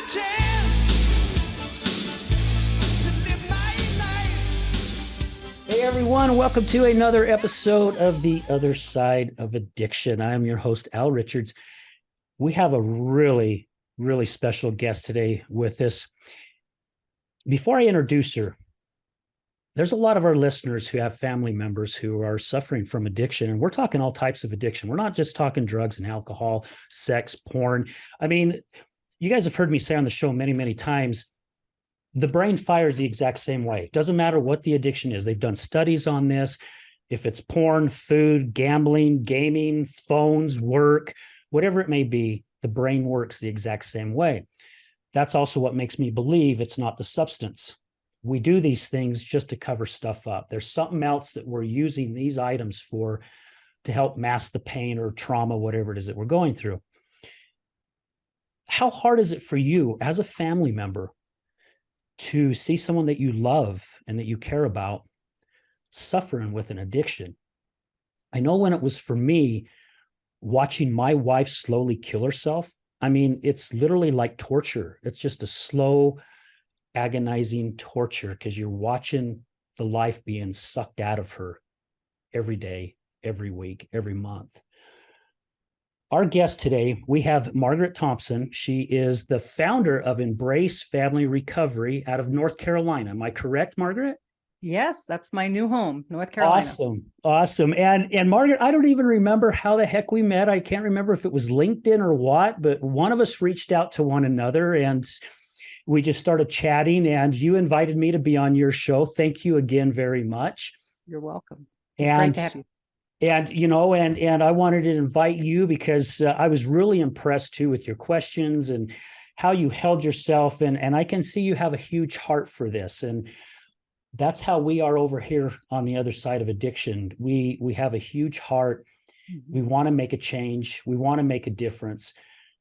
Hey everyone, welcome to another episode of The Other Side of Addiction. I'm your host, Al Richards. We have a really special guest today with us. Before I introduce her, there's a lot of our listeners who have family members who are suffering from addiction, and we're talking all types of addiction. We're not just talking drugs and alcohol, sex, porn. I mean, you guys have heard me say on the show many times, the brain fires the exact same way. It doesn't matter what the addiction is. They've done studies on this. If it's porn, food, gambling, gaming, phones, work, whatever it may be, the brain works the exact same way. That's also what makes me believe it's not the substance. We do these things just to cover stuff up. There's something else that we're using these items for to help mask the pain or trauma, whatever it is that we're going through. How hard is it for you as a family member to see someone that you love and that you care about suffering with an addiction? I know when it was for me, watching my wife slowly kill herself, I mean, it's literally like torture. It's just a slow, agonizing torture because you're watching the life being sucked out of her every day, every week, every month. Our guest today, we have Margaret Thompson. She is the founder of Embrace Family Recovery out of North Carolina. Am I correct, Margaret? Yes, that's my new home, North Carolina. Awesome. And Margaret, I don't even remember how the heck we met. I can't remember if it was LinkedIn or what, but one of us reached out to one another and we just started chatting, and you invited me to be on your show. Thank you again very much. You're welcome. It's great to have you. And I wanted to invite you because I was really impressed too with your questions and how you held yourself. And I can see you have a huge heart for this. And that's how we are over here on the other side of addiction. We have a huge heart. We want to make a change. We want to make a difference.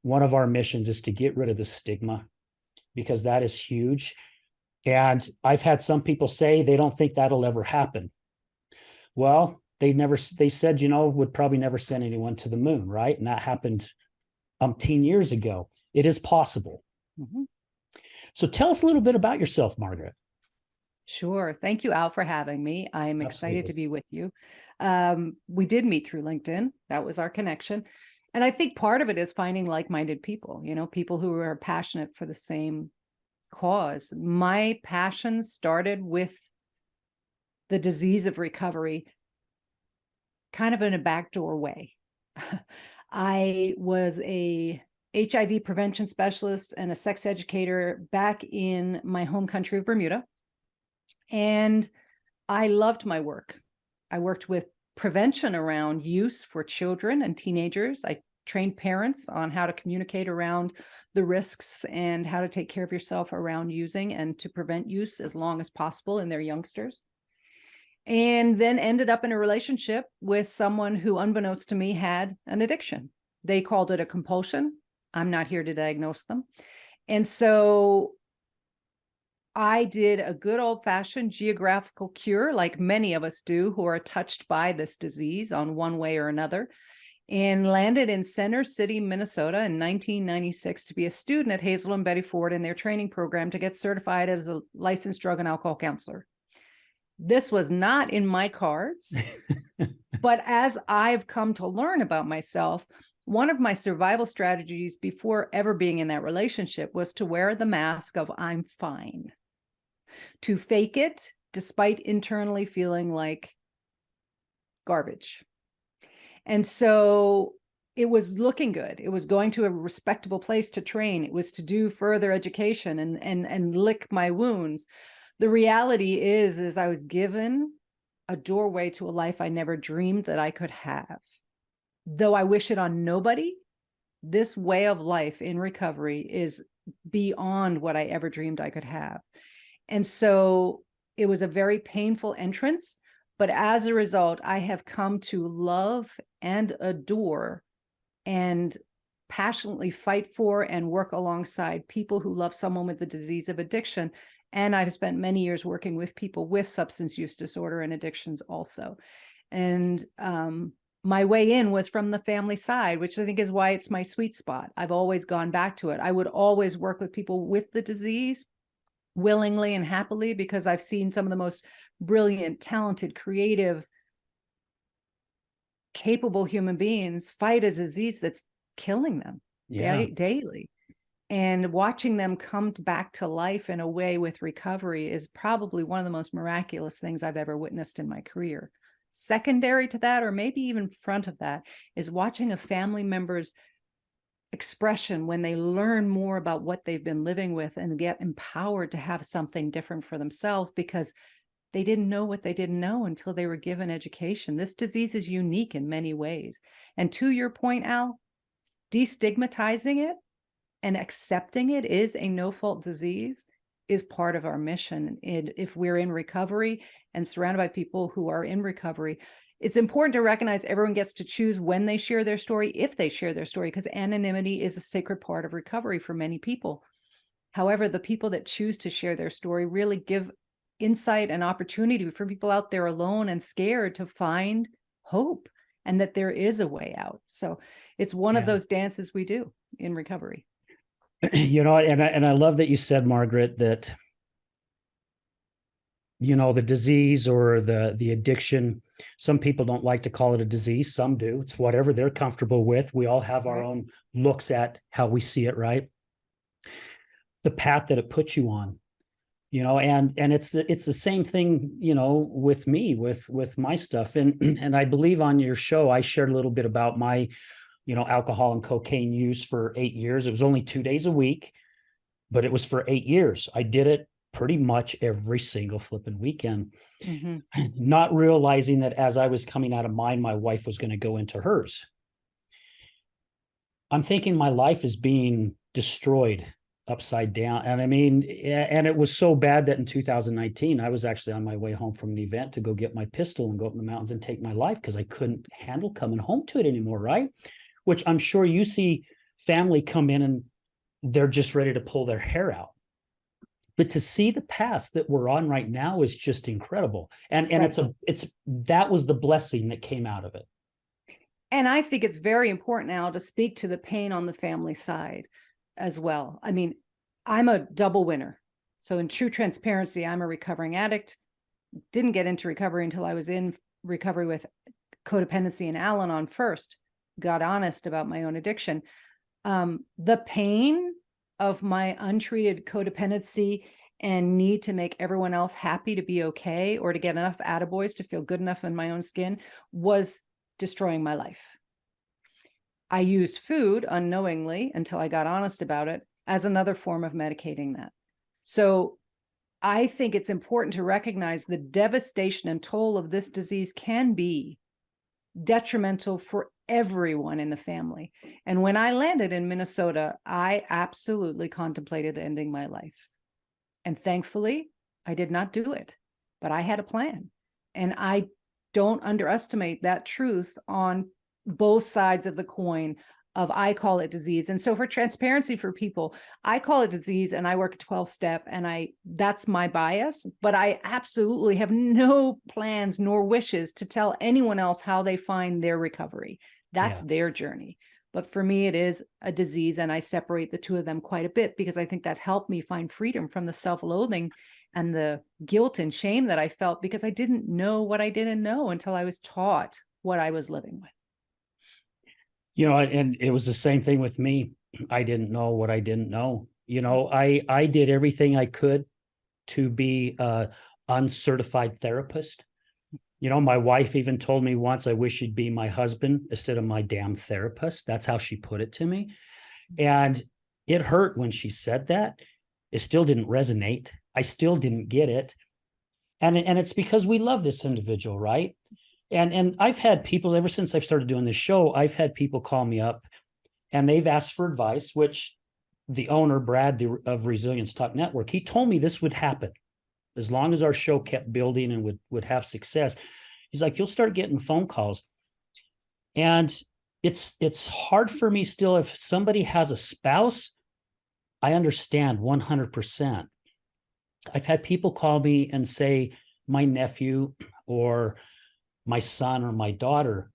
One of our missions is to get rid of the stigma, because that is huge. And I've had some people say they don't think that'll ever happen. Well, they said, would probably never send anyone to the moon, right? And that happened umpteen years ago. It is possible. Mm-hmm. So tell us a little bit about yourself, Margaret. Sure. Thank you, Al, for having me. I'm excited to be with you. We did meet through LinkedIn. That was our connection. And I think part of it is finding like-minded people, people who are passionate for the same cause. My passion started with the disease of recovery kind of in a backdoor way. I was a HIV prevention specialist and a sex educator back in my home country of Bermuda. And I loved my work. I worked with prevention around use for children and teenagers. I trained parents on how to communicate around the risks and how to take care of yourself around using and to prevent use as long as possible in their youngsters. And then ended up in a relationship with someone who, unbeknownst to me, had an addiction. They called it a compulsion. I'm not here to diagnose them. And so I did a good old-fashioned geographical cure, like many of us do who are touched by this disease on one way or another, and landed in Center City, Minnesota in 1996 to be a student at Hazel and Betty Ford in their training program to get certified as a licensed drug and alcohol counselor. This was not in my cards, but as I've come to learn about myself, one of my survival strategies before ever being in that relationship was to wear the mask of I'm fine, to fake it despite internally feeling like garbage. And so it was looking good. It was going to a respectable place to train. It was to do further education and lick my wounds. The reality is I was given a doorway to a life I never dreamed that I could have. Though I wish it on nobody, this way of life in recovery is beyond what I ever dreamed I could have. And so it was a very painful entrance, but as a result, I have come to love and adore and passionately fight for and work alongside people who love someone with the disease of addiction. And I've spent many years working with people with substance use disorder and addictions also. And my way in was from the family side, which I think is why it's my sweet spot. I've always gone back to it. I would always work with people with the disease willingly and happily, because I've seen some of the most brilliant, talented, creative, capable human beings fight a disease that's killing them daily. And watching them come back to life in a way with recovery is probably one of the most miraculous things I've ever witnessed in my career. Secondary to that, or maybe even front of that, is watching a family member's expression when they learn more about what they've been living with and get empowered to have something different for themselves, because they didn't know what they didn't know until they were given education. This disease is unique in many ways. And to your point, Al, destigmatizing it and accepting it is a no-fault disease is part of our mission. And if we're in recovery and surrounded by people who are in recovery, it's important to recognize everyone gets to choose when they share their story, if they share their story, because anonymity is a sacred part of recovery for many people. However, the people that choose to share their story really give insight and opportunity for people out there alone and scared to find hope and that there is a way out. So it's one of those dances we do in recovery. You know, and I love that you said, Margaret, that, you know, the disease or the addiction, some people don't like to call it a disease. Some do. It's whatever they're comfortable with. We all have our own looks at how we see it, right? The path that it puts you on, you know, and it's the same thing, you know, with me, with my stuff. And I believe on your show, I shared a little bit about my, you know, alcohol and cocaine use for 8 years. It was only 2 days a week, but it was for 8 years. I did it pretty much every single flipping weekend, not realizing that as I was coming out of mine, my wife was going to go into hers. I'm thinking my life is being destroyed upside down. And I mean, and it was so bad that in 2019, I was actually on my way home from an event to go get my pistol and go up in the mountains and take my life because I couldn't handle coming home to it anymore, right? Which I'm sure you see family come in and they're just ready to pull their hair out. But to see the path that we're on right now is just incredible. And that was the blessing that came out of it. And I think it's very important now to speak to the pain on the family side as well. I mean, I'm a double winner. So in true transparency, I'm a recovering addict. Didn't get into recovery until I was in recovery with codependency and Al-Anon first. Got honest about my own addiction. The pain of my untreated codependency and need to make everyone else happy to be okay, or to get enough attaboys to feel good enough in my own skin, was destroying my life. I used food unknowingly until I got honest about it as another form of medicating that. So I think it's important to recognize the devastation and toll of this disease can be detrimental for everyone in the family. And when I landed in Minnesota, I absolutely contemplated ending my life. And thankfully, I did not do it, but I had a plan. And I don't underestimate that truth on both sides of the coin of, I call it disease. And so for transparency for people, I call it disease and I work a 12-step and that's my bias, but I absolutely have no plans nor wishes to tell anyone else how they find their recovery. That's their journey. But for me, it is a disease, and I separate the two of them quite a bit because I think that helped me find freedom from the self-loathing and the guilt and shame that I felt because I didn't know what I didn't know until I was taught what I was living with. You know, and it was the same thing with me. I didn't know what I didn't know. You know, I did everything I could to be an uncertified therapist. You know, my wife even told me once, I wish you'd be my husband instead of my damn therapist. That's how she put it to me. And it hurt when she said that. It still didn't resonate. I still didn't get it. And it's because we love this individual, right? And I've had people, ever since I've started doing this show, I've had people call me up and they've asked for advice, which the owner, Brad of Resilience Talk Network, he told me this would happen. As long as our show kept building and would have success, he's like, you'll start getting phone calls. And it's hard for me still. If somebody has a spouse, I understand 100%. I've had people call me and say, my nephew or my son or my daughter,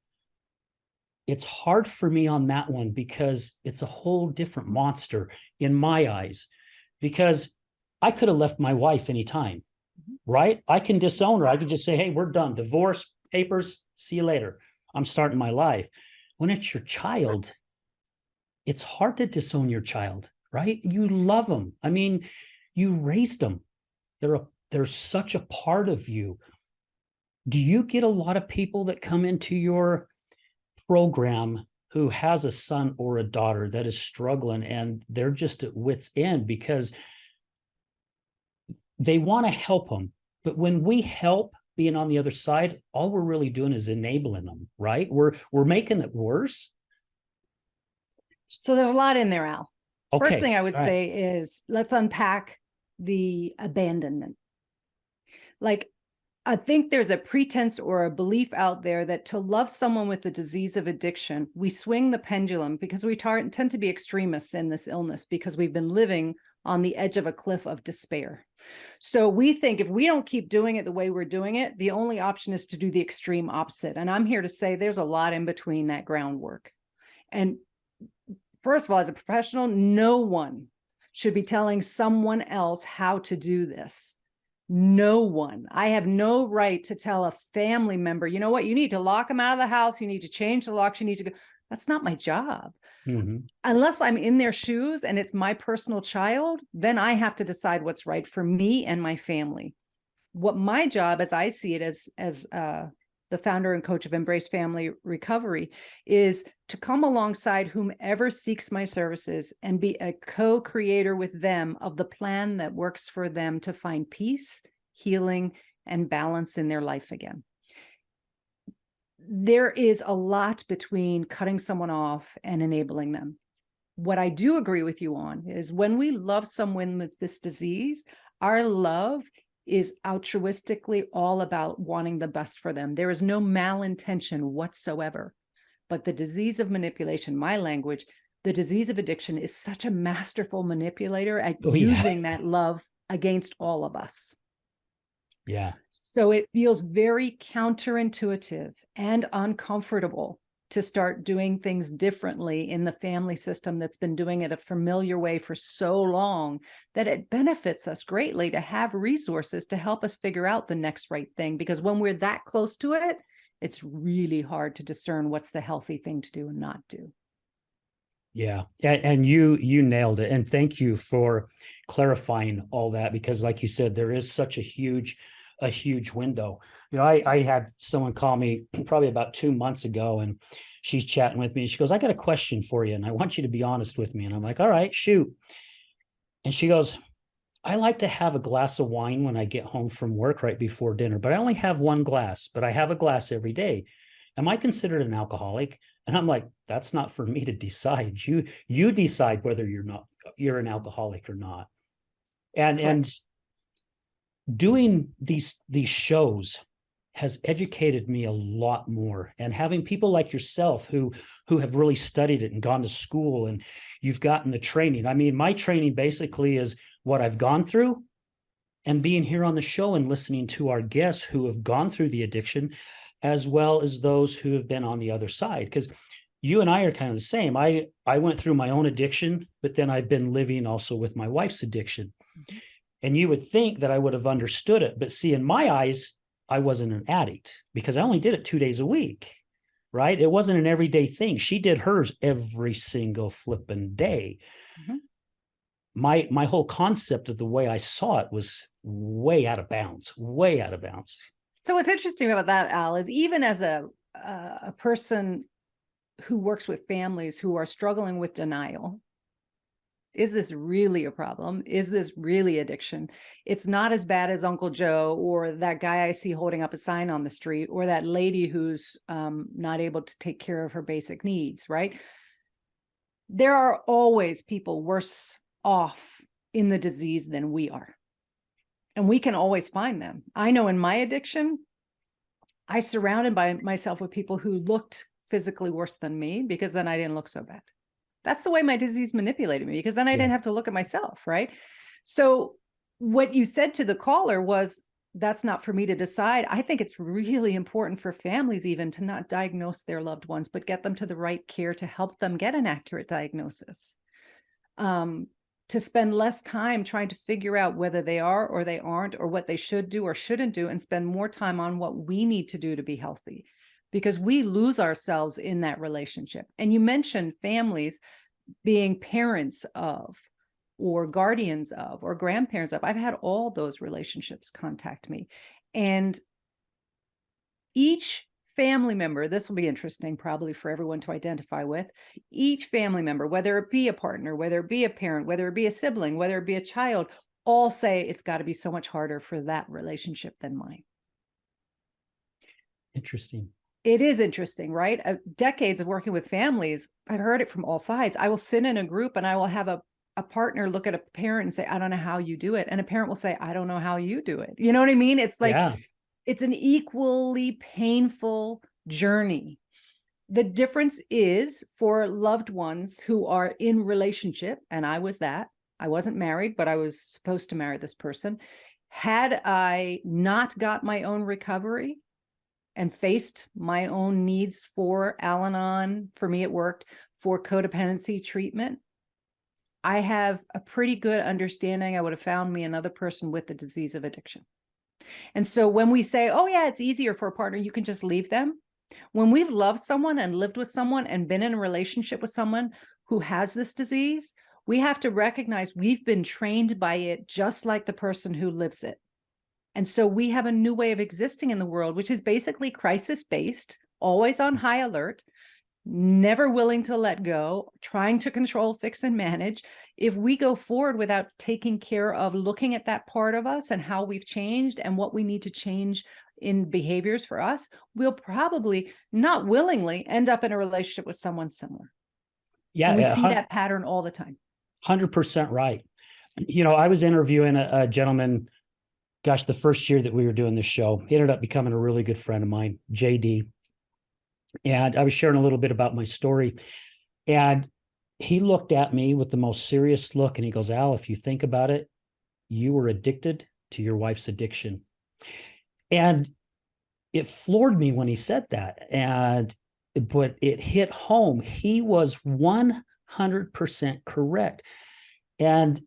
it's hard for me on that one because it's a whole different monster in my eyes, because I could have left my wife anytime, right? I can disown her. I could just say, hey, we're done. Divorce papers. See you later. I'm starting my life. When it's your child, it's hard to disown your child, right? You love them. I mean, you raised them. They're such a part of you. Do you get a lot of people that come into your program who has a son or a daughter that is struggling and they're just at wit's end because they want to help them? But when we help being on the other side, all we're really doing is enabling them, right? We're making it worse. So there's a lot in there, Al. Okay. First thing I would All right. say is let's unpack the abandonment. Like, I think there's a pretense or a belief out there that to love someone with the disease of addiction, we swing the pendulum because we tend to be extremists in this illness because we've been living on the edge of a cliff of despair. So we think if we don't keep doing it the way we're doing it, the only option is to do the extreme opposite. And I'm here to say there's a lot in between that groundwork. And first of all, as a professional, no one should be telling someone else how to do this. No one. I have no right to tell a family member, you know what, you need to lock them out of the house. You need to change the locks. You need to go. That's not my job. Mm-hmm. Unless I'm in their shoes and it's my personal child, then I have to decide what's right for me and my family. What my job, as I see it as the founder and coach of Embrace Family Recovery, is to come alongside whomever seeks my services and be a co-creator with them of the plan that works for them to find peace, healing, and balance in their life again. There is a lot between cutting someone off and enabling them. What I do agree with you on is when we love someone with this disease, our love is altruistically all about wanting the best for them. There is no malintention whatsoever. But the disease of manipulation, my language, the disease of addiction is such a masterful manipulator at using that love against all of us. Yeah. So it feels very counterintuitive and uncomfortable to start doing things differently in the family system that's been doing it a familiar way for so long that it benefits us greatly to have resources to help us figure out the next right thing. Because when we're that close to it, it's really hard to discern what's the healthy thing to do and not do. Yeah. And you nailed it. And thank you for clarifying all that, because like you said, there is such a huge window. You know, I had someone call me probably about 2 months ago, and she's chatting with me. She goes, I got a question for you, and I want you to be honest with me. And I'm like, all right, shoot. And she goes, I like to have a glass of wine when I get home from work right before dinner, but I only have one glass, but I have a glass every day. Am I considered an alcoholic? And I'm like, that's not for me to decide. You decide whether you're an alcoholic or not. And doing these shows has educated me a lot more, and having people like yourself who have really studied it and gone to school, and you've gotten the training. I mean, my training basically is what I've gone through, and being here on the show and listening to our guests who have gone through the addiction, as well as those who have been on the other side. Because you and I are kind of the same. I went through my own addiction, but then I've been living also with my wife's addiction. Mm-hmm. And you would think that I would have understood it. But see, in my eyes, I wasn't an addict because I only did it 2 days a week, right? It wasn't an everyday thing. She did hers every single flipping day. Mm-hmm. My whole concept of the way I saw it was way out of bounds. So what's interesting about that, Al, is even as a person who works with families who are struggling with denial, is this really a problem? Is this really addiction? It's not as bad as Uncle Joe or that guy I see holding up a sign on the street or that lady who's not able to take care of her basic needs, right? There are always people worse off in the disease than we are. And we can always find them. I know in my addiction, I surrounded by myself with people who looked physically worse than me because then I didn't look so bad. That's the way my disease manipulated me, because then I didn't have to look at myself, right? So what you said to the caller was, that's not for me to decide. I think it's really important for families even to not diagnose their loved ones, but get them to the right care to help them get an accurate diagnosis. To spend less time trying to figure out whether they are or they aren't, or what they should do or shouldn't do, and spend more time on what we need to do to be healthy, because we lose ourselves in that relationship. And you mentioned families being parents of, or guardians of, or grandparents of. I've had all those relationships contact me. And each family member, this will be interesting probably for everyone to identify with, each family member, whether it be a partner, whether it be a parent, whether it be a sibling, whether it be a child, all say it's got to be so much harder for that relationship than mine. Interesting. It is interesting, right? Decades of working with families, I've heard it from all sides. I will sit in a group and I will have a partner look at a parent and say, I don't know how you do it. And a parent will say, I don't know how you do it. You know what I mean? It's like, yeah. It's an equally painful journey. The difference is for loved ones who are in relationship, and I was that. I wasn't married, but I was supposed to marry this person. Had I not got my own recovery and faced my own needs for Al-Anon, for me it worked, for codependency treatment, I have a pretty good understanding I would have found me another person with the disease of addiction. And so when we say, oh yeah, it's easier for a partner, you can just leave them. When we've loved someone and lived with someone and been in a relationship with someone who has this disease, we have to recognize we've been trained by it just like the person who lives it. And so we have a new way of existing in the world, which is basically crisis-based, always on high alert, never willing to let go, trying to control, fix, and manage. If we go forward without taking care of looking at that part of us and how we've changed and what we need to change in behaviors for us, we'll probably not willingly end up in a relationship with someone similar. Yeah. And we see that pattern all the time. 100% right. You know, I was interviewing a gentleman, gosh, the first year that we were doing this show. He ended up becoming a really good friend of mine, JD. And I was sharing a little bit about my story. And he looked at me with the most serious look and he goes, Al, if you think about it, you were addicted to your wife's addiction. And it floored me when he said that. But it hit home. He was 100% correct. And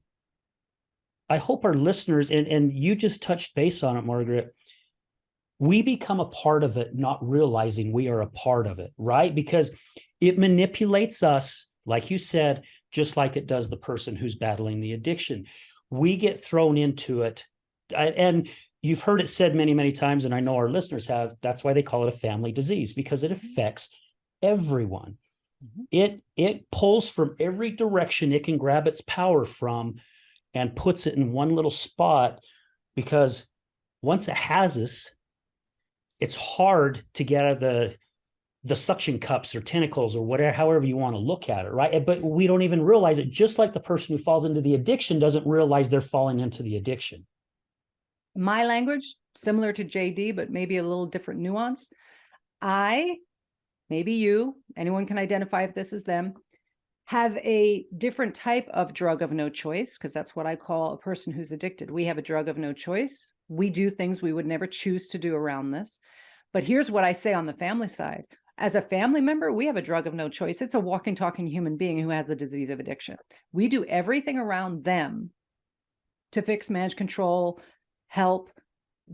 I hope our listeners, and you just touched base on it, Margaret, we become a part of it, not realizing we are a part of it, right? Because it manipulates us, like you said, just like it does the person who's battling the addiction. We get thrown into it. And you've heard it said many, many times, and I know our listeners have, that's why they call it a family disease, because it affects everyone. Mm-hmm. It pulls from every direction it can grab its power from and puts it in one little spot, because once it has us, it's hard to get out of the suction cups or tentacles or whatever, however you want to look at it, right? But we don't even realize it, just like the person who falls into the addiction doesn't realize they're falling into the addiction. My language, similar to JD, but maybe a little different nuance. Maybe you, anyone can identify if this is them, have a different type of drug of no choice, because that's what I call a person who's addicted. We have a drug of no choice. We do things we would never choose to do around this. But here's what I say on the family side. As a family member, we have a drug of no choice. It's a walking, talking human being who has the disease of addiction. We do everything around them to fix, manage, control, help,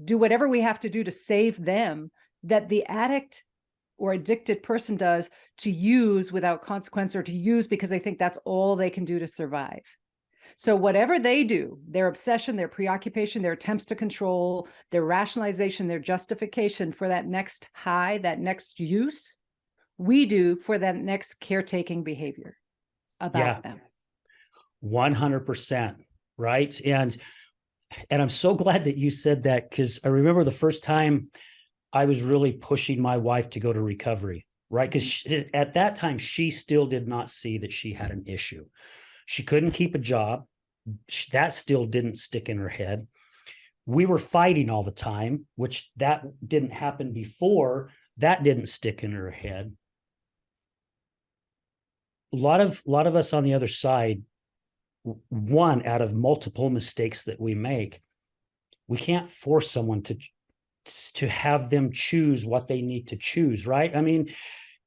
do whatever we have to do to save them, that the addict or addicted person does to use without consequence, or to use because they think that's all they can do to survive. So whatever they do, their obsession, their preoccupation, their attempts to control, their rationalization, their justification for that next high, that next use, we do for that next caretaking behavior about them. 100%, right? And I'm so glad that you said that, because I remember the first time I was really pushing my wife to go to recovery, right? Because at that time, she still did not see that she had an issue. She couldn't keep a job. That still didn't stick in her head. We were fighting all the time, which that didn't happen before. That didn't stick in her head. A lot of us on the other side, one out of multiple mistakes that we make, we can't force someone to have them choose what they need to choose, right? I mean,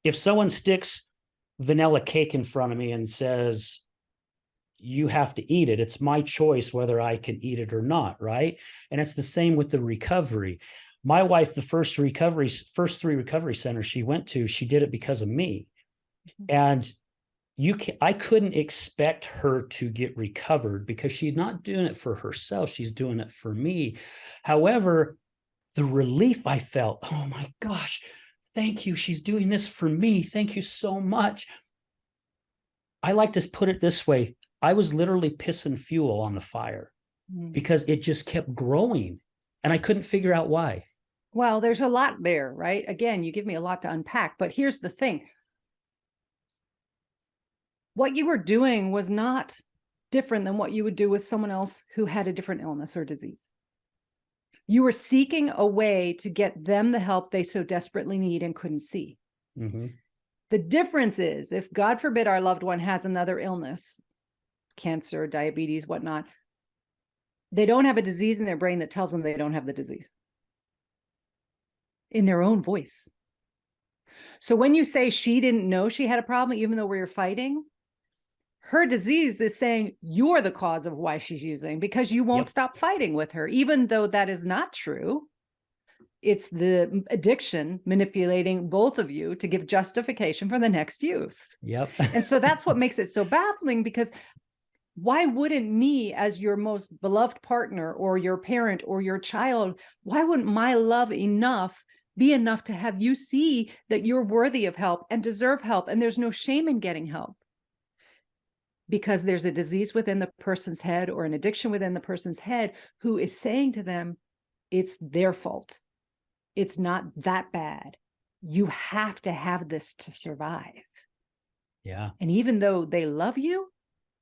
if someone sticks vanilla cake in front of me and says, you have to eat it, it's my choice whether I can eat it or not, right? And it's the same with the recovery. My wife, the first three recovery centers she went to, she did it because of me. And I couldn't expect her to get recovered because she's not doing it for herself, she's doing it for me. However, the relief I felt, oh my gosh, thank you, she's doing this for me, thank you so much. I like to put it this way, I was literally pissing fuel on the fire because it just kept growing and I couldn't figure out why. Well, there's a lot there, right? Again, you give me a lot to unpack, but here's the thing. What you were doing was not different than what you would do with someone else who had a different illness or disease. You were seeking a way to get them the help they so desperately need and couldn't see. Mm-hmm. The difference is, if God forbid our loved one has another illness, cancer, diabetes, whatnot, they don't have a disease in their brain that tells them they don't have the disease in their own voice. So when you say she didn't know she had a problem, even though we were fighting, her disease is saying you're the cause of why she's using, because you won't stop fighting with her, even though that is not true. It's the addiction manipulating both of you to give justification for the next use. Yep. And so that's what makes it so baffling, because why wouldn't me, as your most beloved partner or your parent or your child, why wouldn't my love be enough to have you see that you're worthy of help and deserve help, and there's no shame in getting help? Because there's a disease within the person's head or an addiction within the person's head who is saying to them, it's their fault. It's not that bad. You have to have this to survive. Yeah. And even though they love you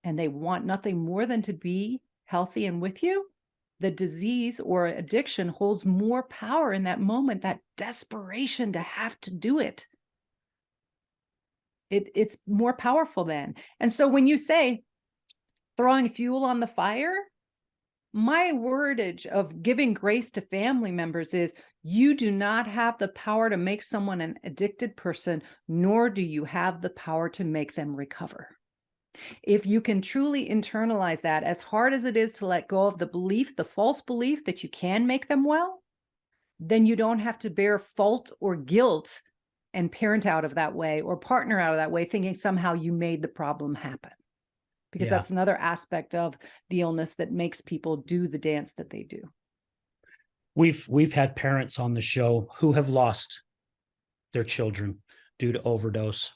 and they want nothing more than to be healthy and with you, the disease or addiction holds more power in that moment, that desperation to have to do it. It's more powerful then. And so when you say throwing fuel on the fire, my wordage of giving grace to family members is, you do not have the power to make someone an addicted person, nor do you have the power to make them recover. If you can truly internalize that, as hard as it is to let go of the belief, the false belief that you can make them well, then you don't have to bear fault or guilt and parent out of that way or partner out of that way, thinking somehow you made the problem happen. Because that's another aspect of the illness that makes people do the dance that they do. We've had parents on the show who have lost their children due to overdose.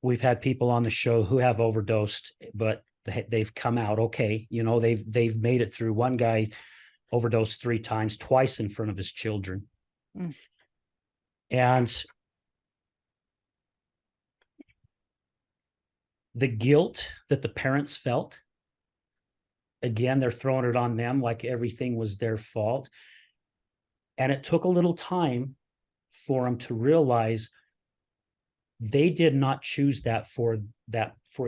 We've had people on the show who have overdosed, but they've come out okay. You know, they've made it through. One guy overdosed 3 times, twice in front of his children. And the guilt that the parents felt, again, they're throwing it on them like everything was their fault. And it took a little time for them to realize they did not choose that for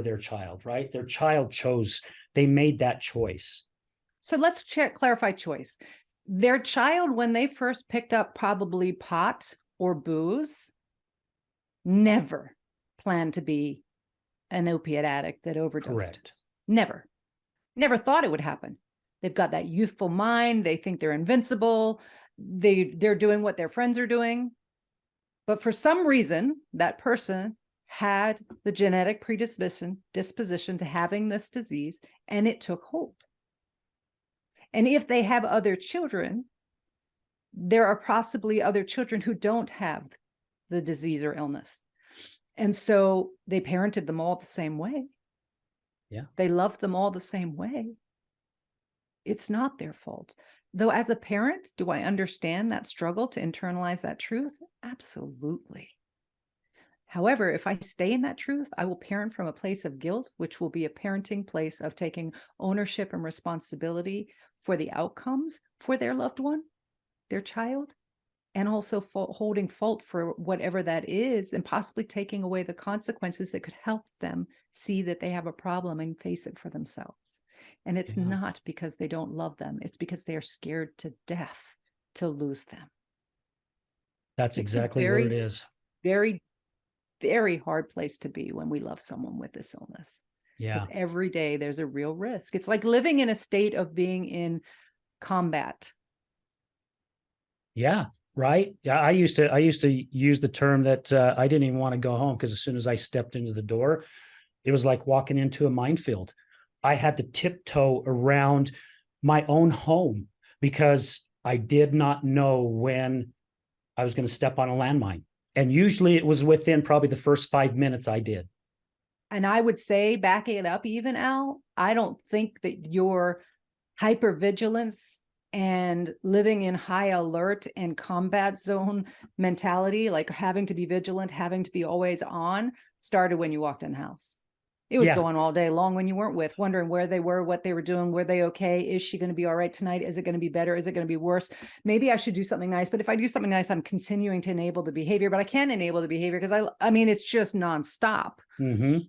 their child, right? Their child chose, they made that choice. So let's clarify choice. Their child, when they first picked up probably pot or booze, never planned to be an opiate addict that overdosed. Correct. Never thought it would happen. They've got that youthful mind. They think they're invincible. They're doing what their friends are doing. But for some reason, that person had the genetic disposition to having this disease, and it took hold. And if they have other children, there are possibly other children who don't have the disease or illness. And so they parented them all the same way. Yeah. They loved them all the same way. It's not their fault. Though as a parent, do I understand that struggle to internalize that truth? Absolutely. However, if I stay in that truth, I will parent from a place of guilt, which will be a parenting place of taking ownership and responsibility for the outcomes for their loved one, their child, and also holding fault for whatever that is, and possibly taking away the consequences that could help them see that they have a problem and face it for themselves. And it's not because they don't love them. It's because they're scared to death to lose them. That's exactly what it is. Very, very hard place to be when we love someone with this illness. Yeah. Because every day there's a real risk. It's like living in a state of being in combat. Yeah. Right. Yeah. I used to use the term that I didn't even want to go home, because as soon as I stepped into the door, it was like walking into a minefield. I had to tiptoe around my own home because I did not know when I was going to step on a landmine. And usually it was within probably the first 5 minutes I did. And I would say, backing it up even, Al, I don't think that your hypervigilance and living in high alert and combat zone mentality, like having to be vigilant, having to be always on, started when you walked in the house. It was going all day long when you weren't with, wondering where they were, what they were doing, were they okay? Is she going to be all right tonight? Is it going to be better? Is it going to be worse? Maybe I should do something nice. But if I do something nice, I'm continuing to enable the behavior, but I can't enable the behavior because I mean, it's just nonstop. Mm-hmm.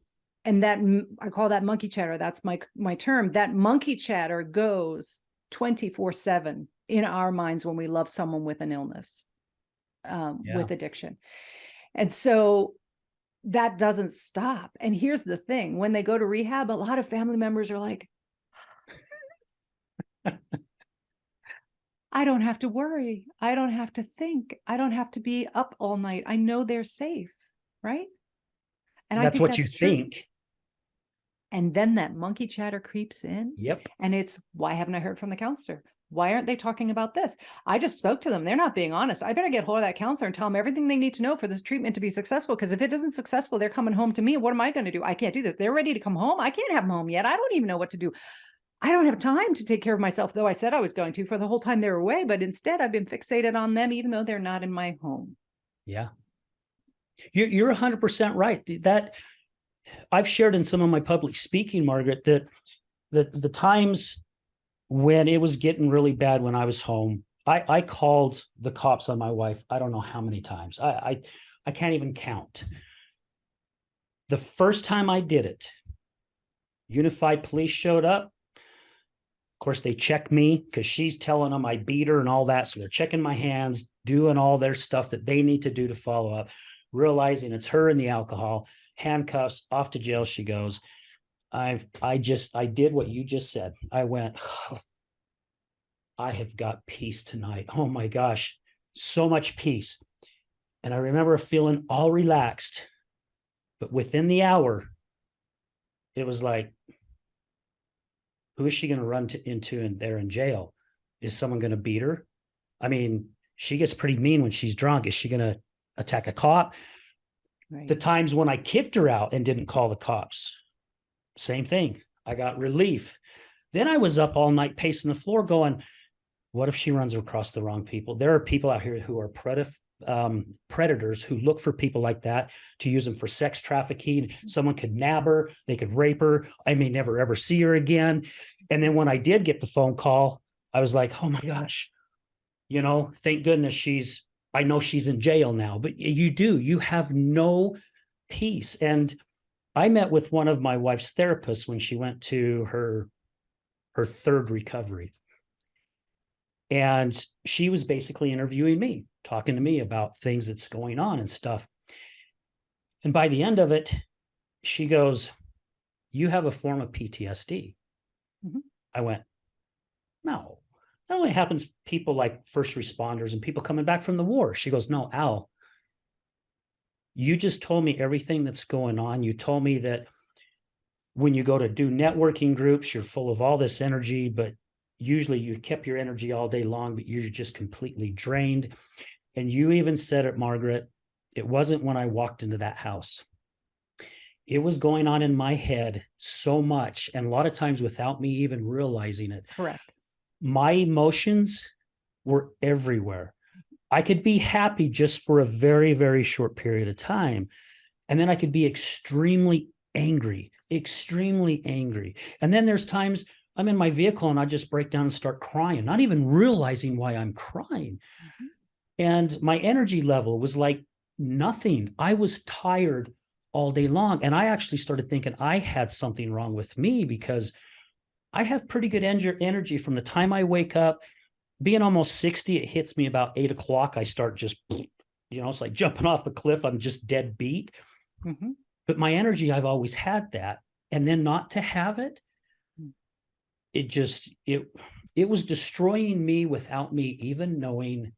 And that, I call that monkey chatter. That's my term. That monkey chatter goes 24/7 in our minds when we love someone with an illness, with addiction. And so that doesn't stop. And here's the thing, when they go to rehab, a lot of family members are like, I don't have to worry. I don't have to think. I don't have to be up all night. I know they're safe. Right. And that's what you think. And then that monkey chatter creeps in. Yep. And it's, why haven't I heard from the counselor? Why aren't they talking about this? I just spoke to them. They're not being honest. I better get hold of that counselor and tell them everything they need to know for this treatment to be successful. Because if it isn't successful, they're coming home to me. What am I going to do? I can't do this. They're ready to come home. I can't have them home yet. I don't even know what to do. I don't have time to take care of myself, though I said I was going to for the whole time they were away. But instead, I've been fixated on them, even though they're not in my home. Yeah. You're 100% right. That I've shared in some of my public speaking, Margaret, that the times when it was getting really bad when I was home, I called the cops on my wife. I don't know how many times. I can't even count. The first time I did it, Unified Police showed up. Of course, they check me because she's telling them I beat her and all that. So they're checking my hands, doing all their stuff that they need to do to follow up, realizing it's her and the alcohol. Handcuffs, off to jail she goes. I did what you just said. I went, oh, I have got peace tonight. Oh my gosh, so much peace. And I remember feeling all relaxed. But within the hour, it was like, who is she going to run into in there in jail? Is someone going to beat her? I mean, she gets pretty mean when she's drunk. Is she going to attack a cop? Right. The times when I kicked her out and didn't call the cops, same thing. I got relief. Then I was up all night pacing the floor going, what if she runs across the wrong people? There are people out here who are predators who look for people like that to use them for sex trafficking. Someone could nab her. They could rape her. I may never, ever see her again. And then when I did get the phone call, I was like, oh my gosh, thank goodness I know she's in jail now. But you have no peace. And I met with one of my wife's therapists when she went to her third recovery. And she was basically interviewing me, talking to me about things that's going on and stuff. And by the end of it, she goes, you have a form of PTSD. Mm-hmm. I went, no, that only happens to people like first responders and people coming back from the war. She goes, no, Al, you just told me everything that's going on. You told me that when you go to do networking groups, you're full of all this energy, but usually you kept your energy all day long, but you're just completely drained. And you even said it, Margaret, it wasn't when I walked into that house. It was going on in my head so much, and a lot of times without me even realizing it. Correct. My emotions were everywhere. I could be happy just for a very, very short period of time. And then I could be extremely angry. And then there's times I'm in my vehicle and I just break down and start crying, not even realizing why I'm crying. Mm-hmm. And my energy level was like nothing. I was tired all day long. And I actually started thinking I had something wrong with me because I have pretty good energy from the time I wake up. Being almost 60, it hits me about 8 o'clock. I start just, it's like jumping off a cliff. I'm just dead beat. Mm-hmm. But my energy, I've always had that. And then not to have it, it was destroying me without me even knowing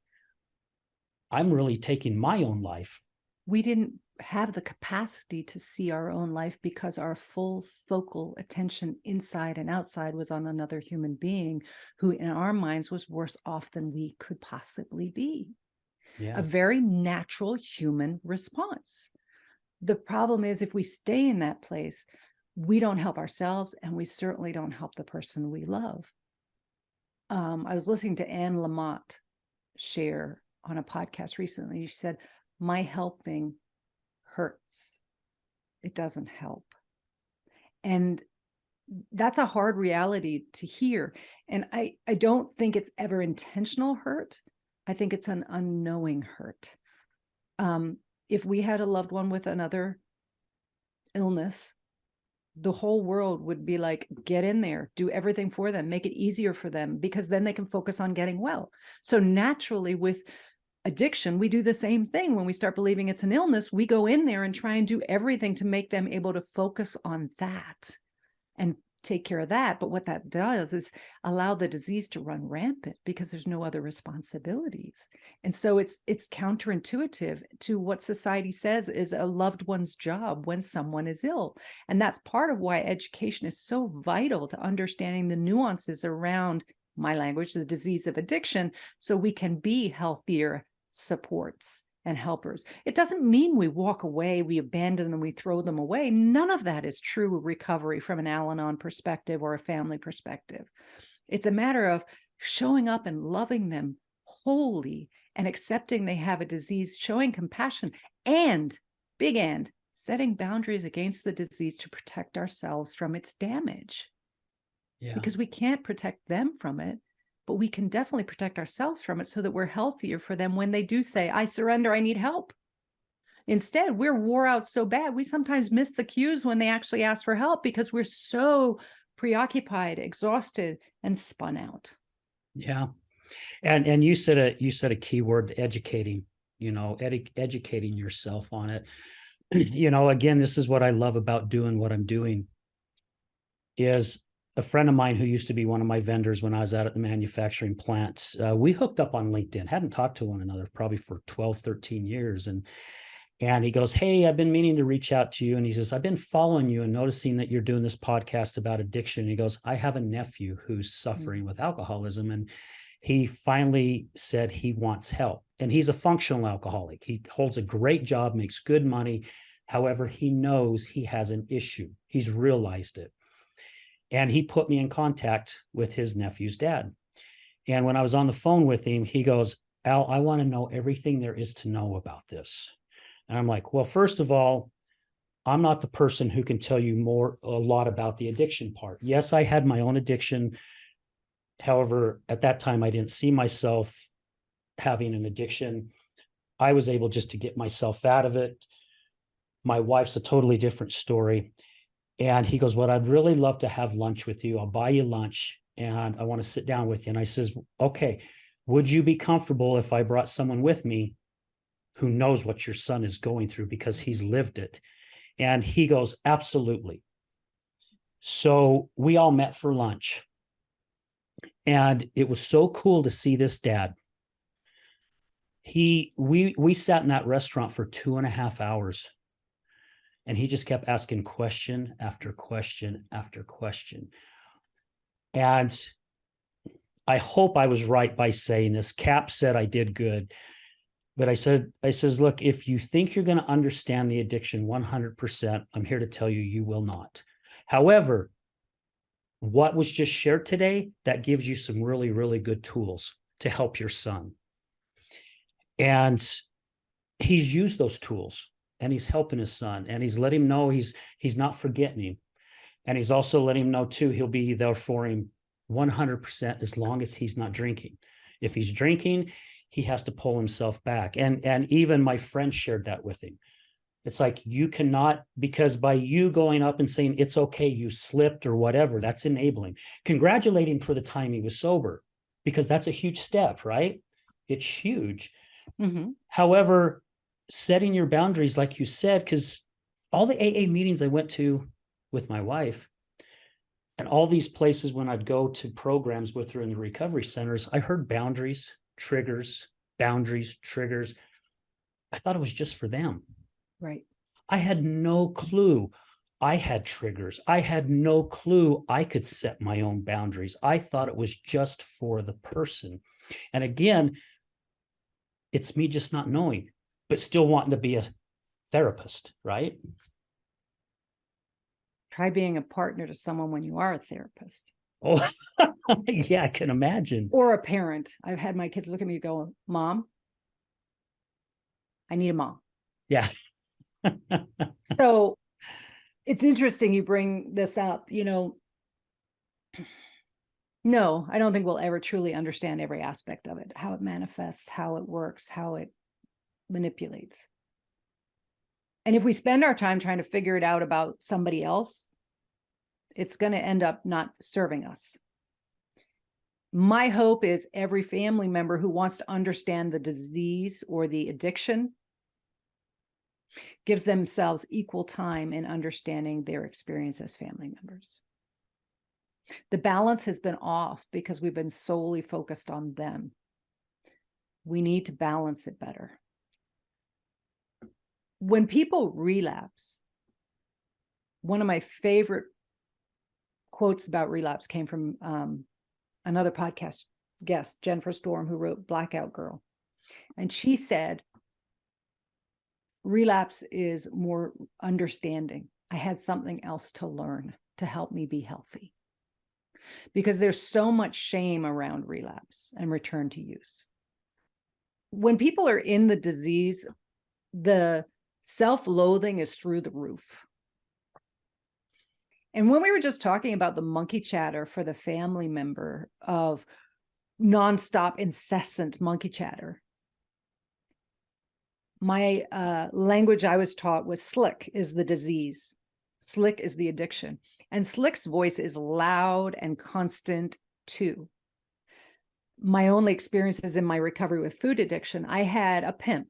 I'm really taking my own life. We didn't have the capacity to see our own life because our full focal attention inside and outside was on another human being who in our minds was worse off than we could possibly be. Yeah. A very natural human response. The problem is if we stay in that place, we don't help ourselves and we certainly don't help the person we love. I was listening to Anne Lamott share on a podcast recently. She said, my helping hurts. It doesn't help. And that's a hard reality to hear. And I don't think it's ever intentional hurt. I think it's an unknowing hurt. If we had a loved one with another illness, the whole world would be like, get in there, do everything for them, make it easier for them, because then they can focus on getting well. So naturally with addiction, we do the same thing. When we start believing it's an illness, we go in there and try and do everything to make them able to focus on that and take care of that. But what that does is allow the disease to run rampant because there's no other responsibilities. And so it's counterintuitive to what society says is a loved one's job when someone is ill. And that's part of why education is so vital to understanding the nuances around, my language, the disease of addiction, so we can be healthier supports and helpers. It doesn't mean we walk away, we abandon them, we throw them away. None of that is true recovery from an Al-Anon perspective or a family perspective. It's a matter of showing up and loving them wholly and accepting they have a disease, showing compassion and, big and, setting boundaries against the disease to protect ourselves from its damage. Yeah. Because we can't protect them from it, but we can definitely protect ourselves from it so that we're healthier for them when they do say, I surrender, I need help. Instead, we're wore out so bad, we sometimes miss the cues when they actually ask for help because we're so preoccupied, exhausted, and spun out. Yeah. And you said a key word, educating, educating yourself on it. Again, this is what I love about doing what I'm doing is a friend of mine who used to be one of my vendors when I was out at the manufacturing plant, we hooked up on LinkedIn, hadn't talked to one another probably for 12, 13 years. And he goes, hey, I've been meaning to reach out to you. And he says, I've been following you and noticing that you're doing this podcast about addiction. And he goes, I have a nephew who's suffering with alcoholism. And he finally said he wants help. And he's a functional alcoholic. He holds a great job, makes good money. However, he knows he has an issue. He's realized it. And he put me in contact with his nephew's dad. And when I was on the phone with him, he goes, Al, I want to know everything there is to know about this. And I'm like, well, first of all, I'm not the person who can tell you a lot about the addiction part. Yes, I had my own addiction. However, at that time, I didn't see myself having an addiction. I was able just to get myself out of it. My wife's a totally different story. And he goes, well, I'd really love to have lunch with you. I'll buy you lunch and I want to sit down with you. And I says, okay, would you be comfortable if I brought someone with me who knows what your son is going through because he's lived it? And he goes, absolutely. So we all met for lunch. And it was so cool to see this dad. We sat in that restaurant for 2.5 hours. And he just kept asking question after question after question. And I hope I was right by saying this. Cap said I did good. But I says, look, if you think you're going to understand the addiction 100%, I'm here to tell you, you will not. However, what was just shared today, that gives you some really, really good tools to help your son. And he's used those tools. And he's helping his son, and he's letting him know he's not forgetting him. And he's also letting him know too, he'll be there for him 100% as long as he's not drinking. If he's drinking, he has to pull himself back. And even my friend shared that with him. It's like you cannot, because by you going up and saying it's okay, you slipped or whatever, that's enabling. Congratulate him for the time he was sober, because that's a huge step, right? It's huge. Mm-hmm. However, setting your boundaries, like you said, because all the AA meetings I went to with my wife, and all these places when I'd go to programs with her in the recovery centers, I heard boundaries, triggers, boundaries, triggers. I thought it was just for them. Right. I had no clue I had triggers. I had no clue I could set my own boundaries. I thought it was just for the person. And again, it's me just not knowing, but still wanting to be a therapist, right? Try being a partner to someone when you are a therapist. Oh, yeah, I can imagine. Or a parent. I've had my kids look at me and go, Mom, I need a mom. Yeah. So it's interesting you bring this up. No, I don't think we'll ever truly understand every aspect of it, how it manifests, how it works, how it manipulates. And if we spend our time trying to figure it out about somebody else, it's going to end up not serving us. My hope is every family member who wants to understand the disease or the addiction gives themselves equal time in understanding their experience as family members. The balance has been off because we've been solely focused on them. We need to balance it better. When people relapse, one of my favorite quotes about relapse came from another podcast guest, Jennifer Storm, who wrote Blackout Girl. And she said, relapse is more understanding. I had something else to learn to help me be healthy. Because there's so much shame around relapse and return to use. When people are in the disease, the self-loathing is through the roof. And when we were just talking about the monkey chatter for the family member of nonstop, incessant monkey chatter, my language I was taught was slick is the disease. Slick is the addiction. And Slick's voice is loud and constant too. My only experiences in my recovery with food addiction, I had a pimp,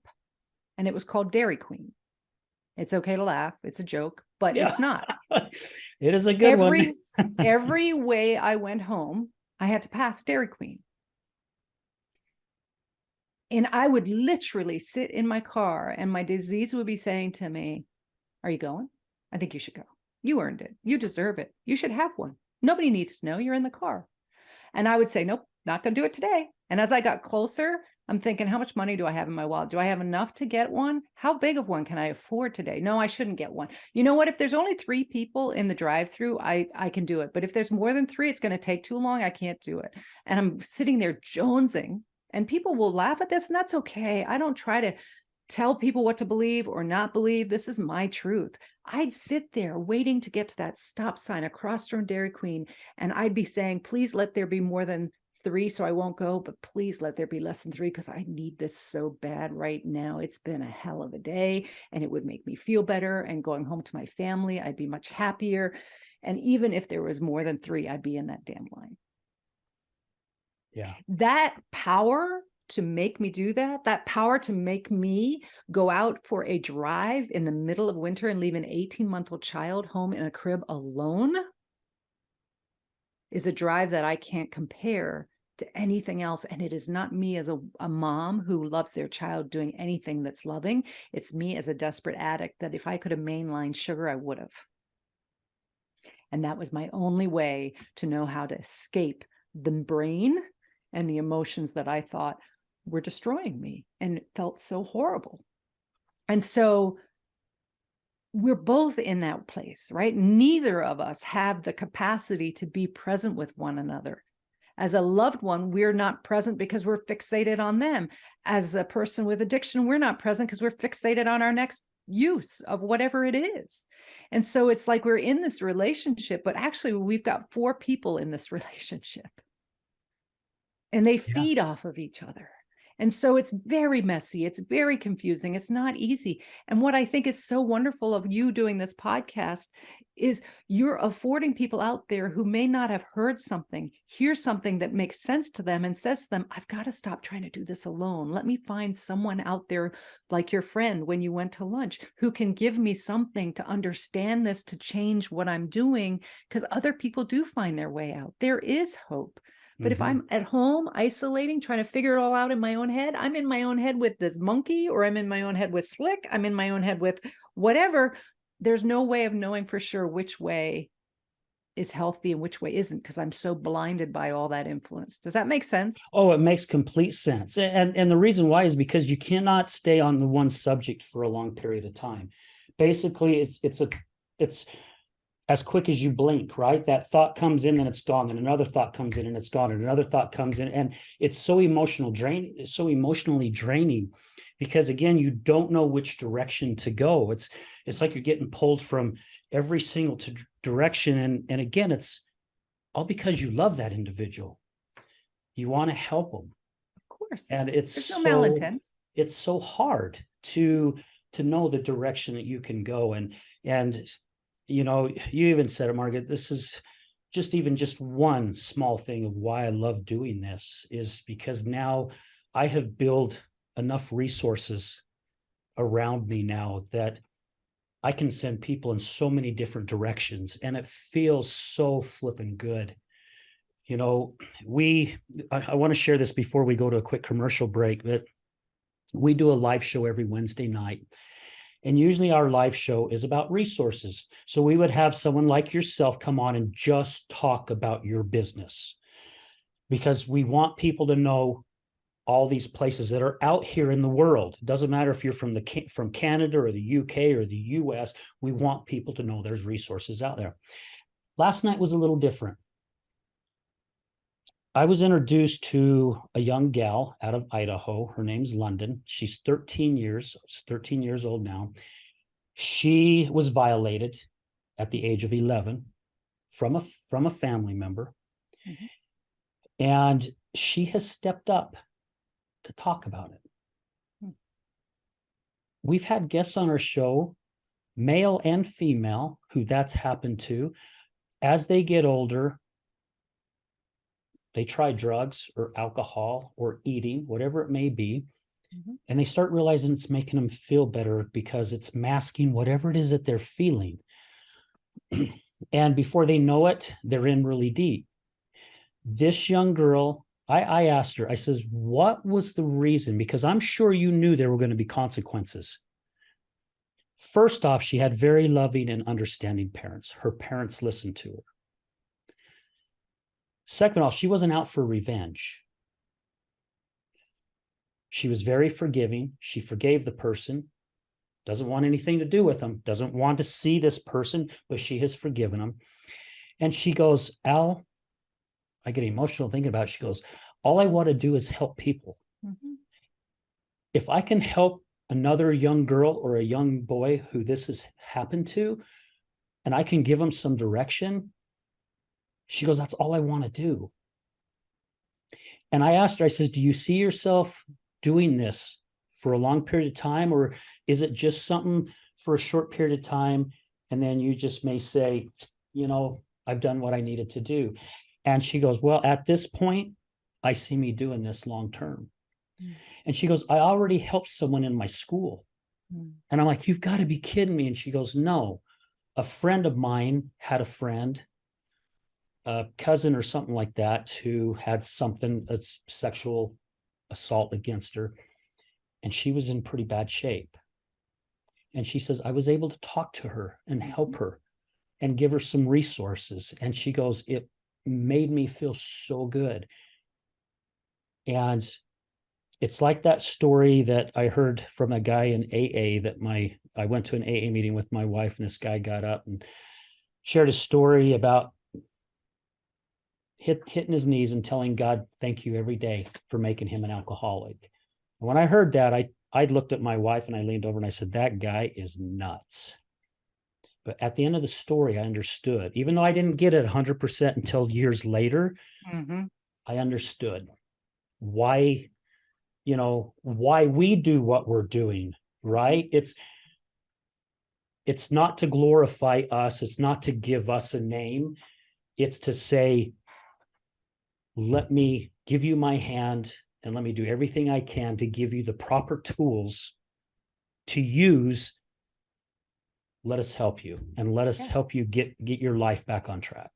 and it was called Dairy Queen. It's okay to laugh. It's a joke, but Yeah. it's not. It is a good one. Every way I went home, I had to pass Dairy Queen. And I would literally sit in my car and my disease would be saying to me, are you going? I think you should go. You earned it. You deserve it. You should have one. Nobody needs to know you're in the car. And I would say, nope, not going to do it today. And as I got closer, I'm thinking, how much money do I have in my wallet? Do I have enough to get one? How big of one can I afford today? No, I shouldn't get one. You know what? If there's only 3 people in the drive-through, I can do it. But if there's more than 3, it's going to take too long. I can't do it. And I'm sitting there jonesing, and people will laugh at this, and that's okay. I don't try to tell people what to believe or not believe. This is my truth. I'd sit there waiting to get to that stop sign across from Dairy Queen, and I'd be saying, please let there be more than 3 so I won't go, but please let there be less than 3 because I need this so bad right now. It's been a hell of a day, and it would make me feel better, and going home to my family, I'd be much happier. And even if there was more than 3, I'd be in that damn line. Yeah. That power to make me do that, that power to make me go out for a drive in the middle of winter and leave an 18-month-old child home in a crib alone is a drive that I can't compare to anything else. And it is not me as a mom who loves their child doing anything that's loving. It's me as a desperate addict that if I could have mainlined sugar, I would have. And that was my only way to know how to escape the brain and the emotions that I thought were destroying me, and it felt so horrible. And so we're both in that place, right? Neither of us have the capacity to be present with one another. As a loved one, we're not present because we're fixated on them. As a person with addiction, we're not present because we're fixated on our next use of whatever it is. And so it's like we're in this relationship, but actually we've got 4 people in this relationship. And they feed off of each other. And so it's very messy. It's very confusing. It's not easy. And what I think is so wonderful of you doing this podcast is you're affording people out there who may not have heard something, hear something that makes sense to them and says to them, I've got to stop trying to do this alone. Let me find someone out there like your friend when you went to lunch who can give me something to understand this, to change what I'm doing, because other people do find their way out. There is hope. But if I'm at home isolating, trying to figure it all out in my own head, I'm in my own head with this monkey, or I'm in my own head with Slick, I'm in my own head with whatever. There's no way of knowing for sure which way is healthy and which way isn't, because I'm so blinded by all that influence. Does that make sense? Oh, it makes complete sense. And the reason why is because you cannot stay on the one subject for a long period of time. Basically, it's as quick as you blink, right? That thought comes in and it's gone, and another thought comes in and it's gone, and another thought comes in, and it's so emotionally draining, because again, you don't know which direction to go. It's like you're getting pulled from every single direction, and again, it's all because you love that individual. You want to help them, of course, and there's no malintent. It's so hard to know the direction that you can go, and you know, you even said it, Margaret, this is just one small thing of why I love doing this, is because now I have built enough resources around me now that I can send people in so many different directions, and it feels so flipping good. You know, I want to share this before we go to a quick commercial break, but we do a live show every Wednesday night. And usually our live show is about resources. So we would have someone like yourself come on and just talk about your business, because we want people to know all these places that are out here in the world. It doesn't matter if you're from Canada or the UK or the US. We want people to know there's resources out there. Last night was a little different. I was introduced to a young gal out of Idaho. Her name's London. She's 13 years old now. She was violated at the age of 11 from a family member. Mm-hmm. And she has stepped up to talk about it. Mm-hmm. We've had guests on our show, male and female, who that's happened to. As they get older, they try drugs or alcohol or eating, whatever it may be, mm-hmm. and they start realizing it's making them feel better because it's masking whatever it is that they're feeling. And before they know it, they're in really deep. This young girl, I asked her, I says, what was the reason? Because I'm sure you knew there were going to be consequences. First off, she had very loving and understanding parents. Her parents listened to her. Second of all, she wasn't out for revenge. She was very forgiving. She forgave the person, doesn't want anything to do with them, doesn't want to see this person, but she has forgiven them. And she goes, Al, I get emotional thinking about it. She goes, all I want to do is help people. Mm-hmm. If I can help another young girl or a young boy who this has happened to, and I can give them some direction, she goes, that's all I want to do. And I asked her, I says, do you see yourself doing this for a long period of time, or is it just something for a short period of time, and then you just may say, you know, I've done what I needed to do? And she goes, well, at this point, I see me doing this long term. Mm. And she goes, I already helped someone in my school. Mm. And I'm like, you've got to be kidding me. And she goes, no, a friend of mine had a friend, a cousin or something like that, who had a sexual assault against her, and she was in pretty bad shape. And she says, I was able to talk to her and help her and give her some resources. And she goes, it made me feel so good. And it's like that story that I heard from a guy in AA I went to an AA meeting with my wife, and this guy got up and shared a story about hitting his knees and telling God, thank you every day for making him an alcoholic. And when I heard that, I looked at my wife and I leaned over and I said, that guy is nuts. But at the end of the story, I understood, even though I didn't get it 100% until years later, mm-hmm. I understood why why we do what we're doing, right? It's not to glorify us. It's not to give us a name. It's to say, let me give you my hand and let me do everything I can to give you the proper tools to use. Let us help you, and let us help you get your life back on track.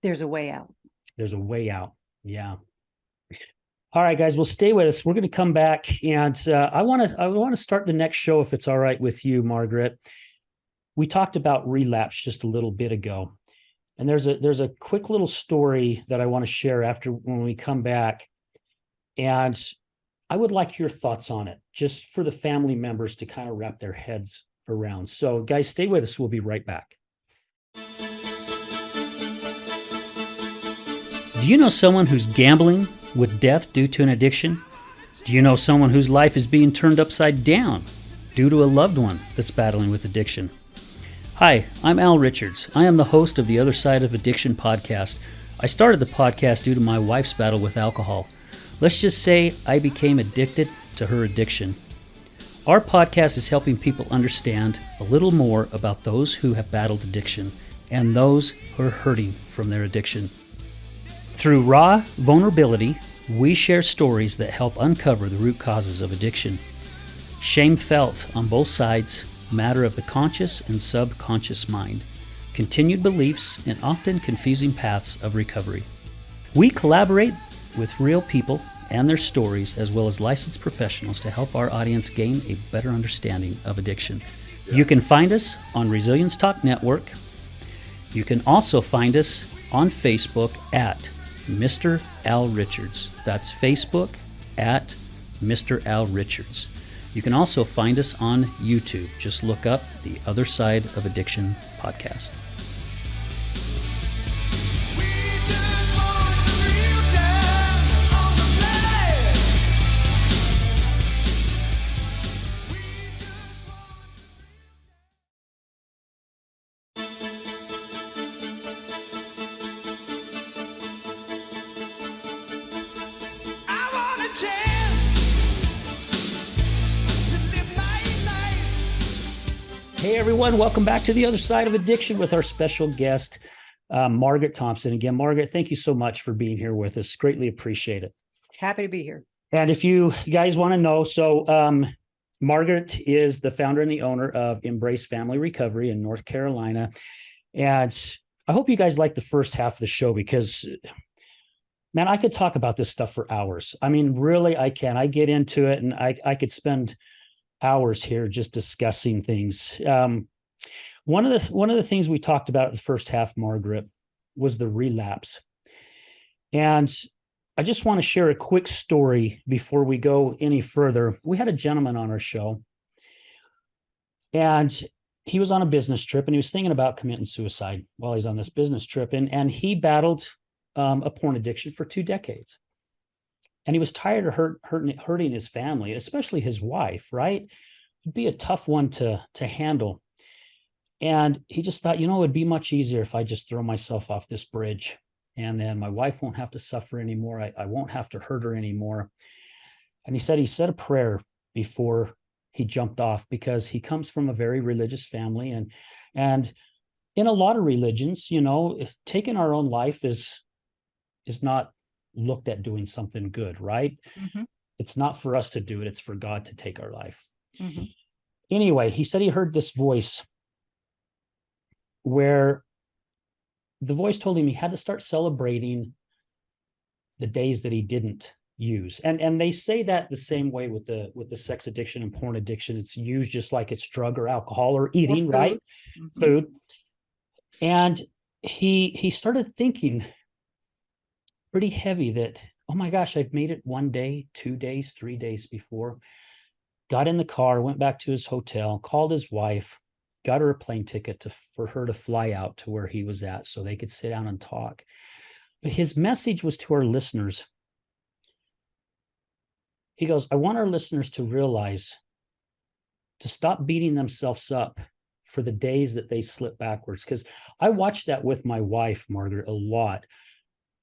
There's a way out. There's a way out. Yeah. All right, guys, well, stay with us. We're going to come back, and I want to start the next show, if it's all right with you, Margaret. We talked about relapse just a little bit ago, and there's a quick little story that I want to share after when we come back, and I would like your thoughts on it, just for the family members to kind of wrap their heads around. So, guys, stay with us. We'll be right back. Do you know someone who's gambling with death due to an addiction? Do you know someone whose life is being turned upside down due to a loved one that's battling with addiction? Hi, I'm Al Richards. I am the host of the Other Side of Addiction podcast. I started the podcast due to my wife's battle with alcohol. Let's just say I became addicted to her addiction. Our podcast is helping people understand a little more about those who have battled addiction and those who are hurting from their addiction. Through raw vulnerability, we share stories that help uncover the root causes of addiction. Shame felt on both sides, matter of the conscious and subconscious mind, continued beliefs, and often confusing paths of recovery. We collaborate with real people and their stories, as well as licensed professionals, to help our audience gain a better understanding of addiction. You can find us on Resilience Talk Network. You can also find us on Facebook at Mr. Al Richards. That's Facebook at Mr. Al Richards. You can also find us on YouTube. Just look up the Other Side of Addiction podcast. Hey everyone, welcome back to the Other Side of Addiction with our special guest, Margaret Thompson. Again, Margaret, thank you so much for being here with us. Greatly appreciate it. Happy to be here. And if you guys want to know, so Margaret is the founder and the owner of Embrace Family Recovery in North Carolina. And I hope you guys like the first half of the show because, man, I could talk about this stuff for hours. I mean, really, I can. I get into it and I could spend hours here just discussing things. One of the things we talked about in the first half, Margaret, was the relapse. And I just want to share a quick story before we go any further. We had a gentleman on our show, and he was on a business trip, and he was thinking about committing suicide while he's on this business trip. And he battled a porn addiction for 2 decades. And he was tired of hurting his family, especially his wife, right? It'd be a tough one to handle. And he just thought, it'd be much easier if I just throw myself off this bridge. And then my wife won't have to suffer anymore. I won't have to hurt her anymore. And he said a prayer before he jumped off because he comes from a very religious family. And in a lot of religions, if taking our own life is not looked at doing something good, right? Mm-hmm. It's not for us to do it. It's for God to take our life. Mm-hmm. Anyway, he said he heard this voice where the voice told him he had to start celebrating the days that he didn't use. And they say that the same way with the sex addiction and porn addiction. It's used just like it's drug or alcohol or eating, right? Mm-hmm. Food. And he started thinking pretty heavy that, oh my gosh, I've made it 1 day, 2 days, 3 days before. Got in the car, went back to his hotel, called his wife, got her a plane ticket for her to fly out to where he was at so they could sit down and talk. But his message was to our listeners. He goes, I want our listeners to realize, to stop beating themselves up for the days that they slip backwards. Because I watched that with my wife, Margaret, a lot.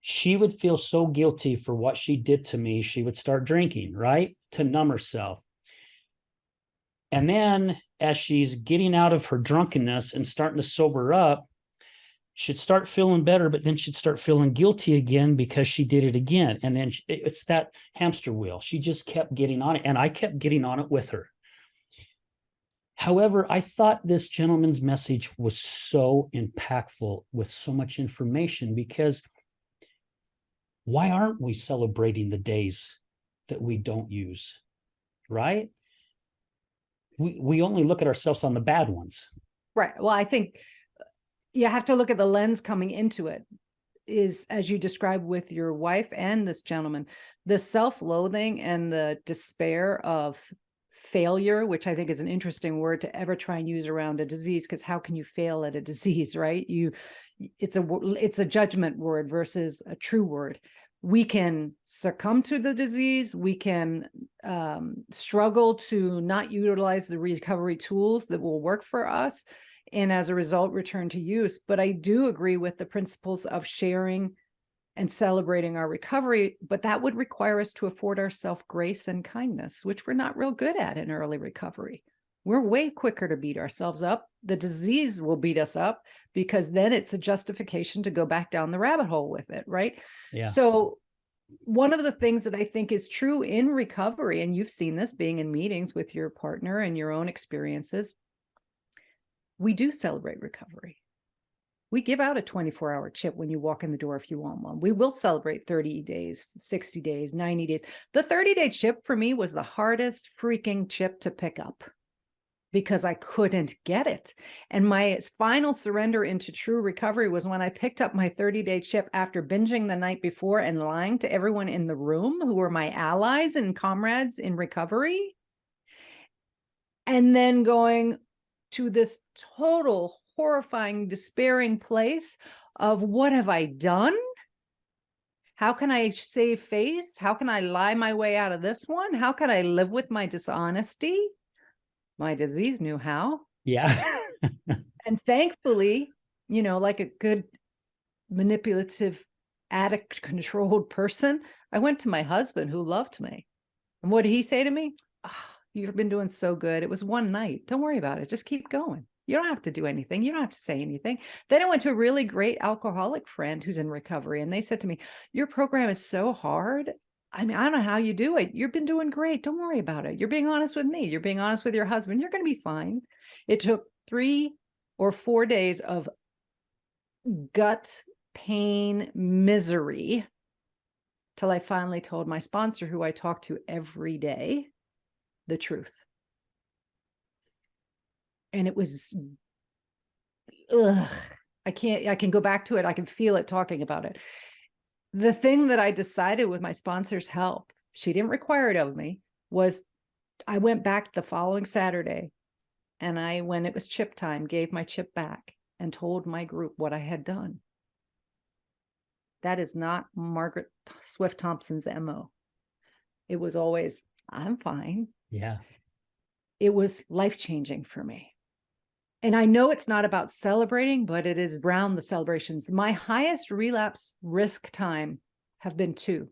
she would feel so guilty for what she did to me. She would start drinking, right? To numb herself. And then as she's getting out of her drunkenness and starting to sober up, she'd start feeling better, but then she'd start feeling guilty again because she did it again. And then it's that hamster wheel. She just kept getting on it, and I kept getting on it with her. However, I thought this gentleman's message was so impactful with so much information, because why aren't we celebrating the days that we don't use, right? We only look at ourselves on the bad ones. Right. Well, I think you have to look at the lens coming into it, is, as you described with your wife and this gentleman, the self-loathing and the despair of failure, which I think is an interesting word to ever try and use around a disease, because how can you fail at a disease, right? It's a judgment word versus a true word. We can succumb to the disease. We can struggle to not utilize the recovery tools that will work for us, and as a result, return to use. But I do agree with the principles of sharing and celebrating our recovery, but that would require us to afford ourselves grace and kindness, which we're not real good at in early recovery. We're way quicker to beat ourselves up. The disease will beat us up, because then it's a justification to go back down the rabbit hole with it, right? Yeah. So one of the things that I think is true in recovery, and you've seen this being in meetings with your partner and your own experiences, we do celebrate recovery. We give out a 24-hour chip when you walk in the door if you want one. We will celebrate 30 days, 60 days, 90 days. The 30-day chip for me was the hardest freaking chip to pick up, because I couldn't get it. And my final surrender into true recovery was when I picked up my 30-day chip after binging the night before and lying to everyone in the room who were my allies and comrades in recovery. And then going to this total horrifying, despairing place of, what have I done? How can I save face? How can I lie my way out of this one? How can I live with my dishonesty? My disease knew how. Yeah. And thankfully, like a good manipulative, addict controlled person, I went to my husband, who loved me. And what did he say to me? Oh, you've been doing so good. It was one night. Don't worry about it. Just keep going. You don't have to do anything. You don't have to say anything. Then I went to a really great alcoholic friend who's in recovery, and they said to me, your program is so hard. I mean, I don't know how you do it. You've been doing great. Don't worry about it. You're being honest with me. You're being honest with your husband. You're going to be fine. It took 3 or 4 days of gut pain, misery, till I finally told my sponsor, who I talk to every day, the truth. And it was, I can go back to it. I can feel it talking about it. The thing that I decided with my sponsor's help, she didn't require it of me, was I went back the following Saturday, and when it was chip time, gave my chip back and told my group what I had done. That is not Margaret Swift Thompson's MO. It was always, I'm fine. Yeah. It was life-changing for me. And I know it's not about celebrating, but it is around the celebrations. My highest relapse risk time have been 2.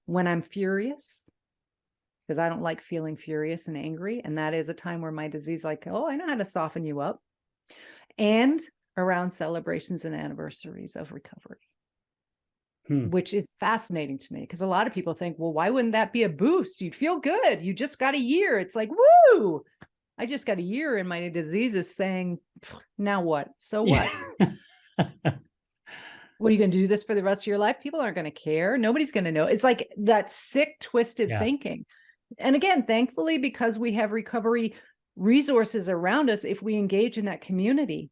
When I'm furious, because I don't like feeling furious and angry. And that is a time where my disease, like, oh, I know how to soften you up. And around celebrations and anniversaries of recovery, which is fascinating to me, because a lot of people think, well, why wouldn't that be a boost? You'd feel good. You just got a year. It's like, woo! I just got a year and my disease is saying, now what? So what? What are you going to do this for the rest of your life? People aren't going to care. Nobody's going to know. It's like that sick, twisted thinking. And again, thankfully, because we have recovery resources around us, if we engage in that community,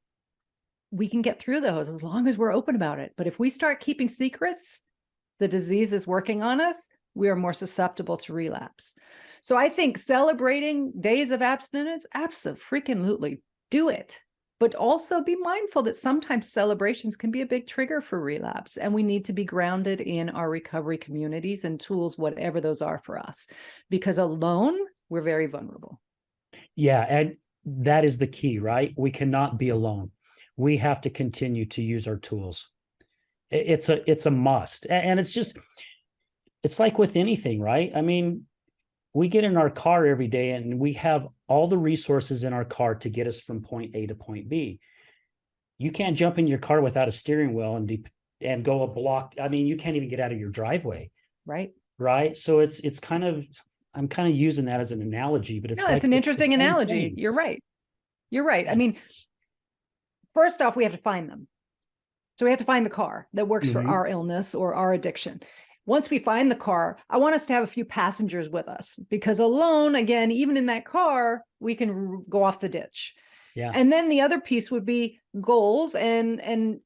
we can get through those as long as we're open about it. But if we start keeping secrets, the disease is working on us, we are more susceptible to relapse. So I think celebrating days of abstinence, absolutely do it. But also be mindful that sometimes celebrations can be a big trigger for relapse, and we need to be grounded in our recovery communities and tools, whatever those are for us, because alone, we're very vulnerable. Yeah, and that is the key, right? We cannot be alone. We have to continue to use our tools. it's a must. And it's like with anything, right? I mean, we get in our car every day and we have all the resources in our car to get us from point A to point B. You can't jump in your car without a steering wheel and go a block. I mean, you can't even get out of your driveway. Right. Right. So it's kind of, I'm kind of using that as an analogy, but it's No, like, it's an it's the interesting same analogy. thing. You're right. You're right. Yeah. I mean, first off, we have to find them. So we have to find the car that works for our illness or our addiction. Once we find the car, I want us to have a few passengers with us, because alone, again, even in that car, we can go off the ditch. Yeah. And then the other piece would be goals and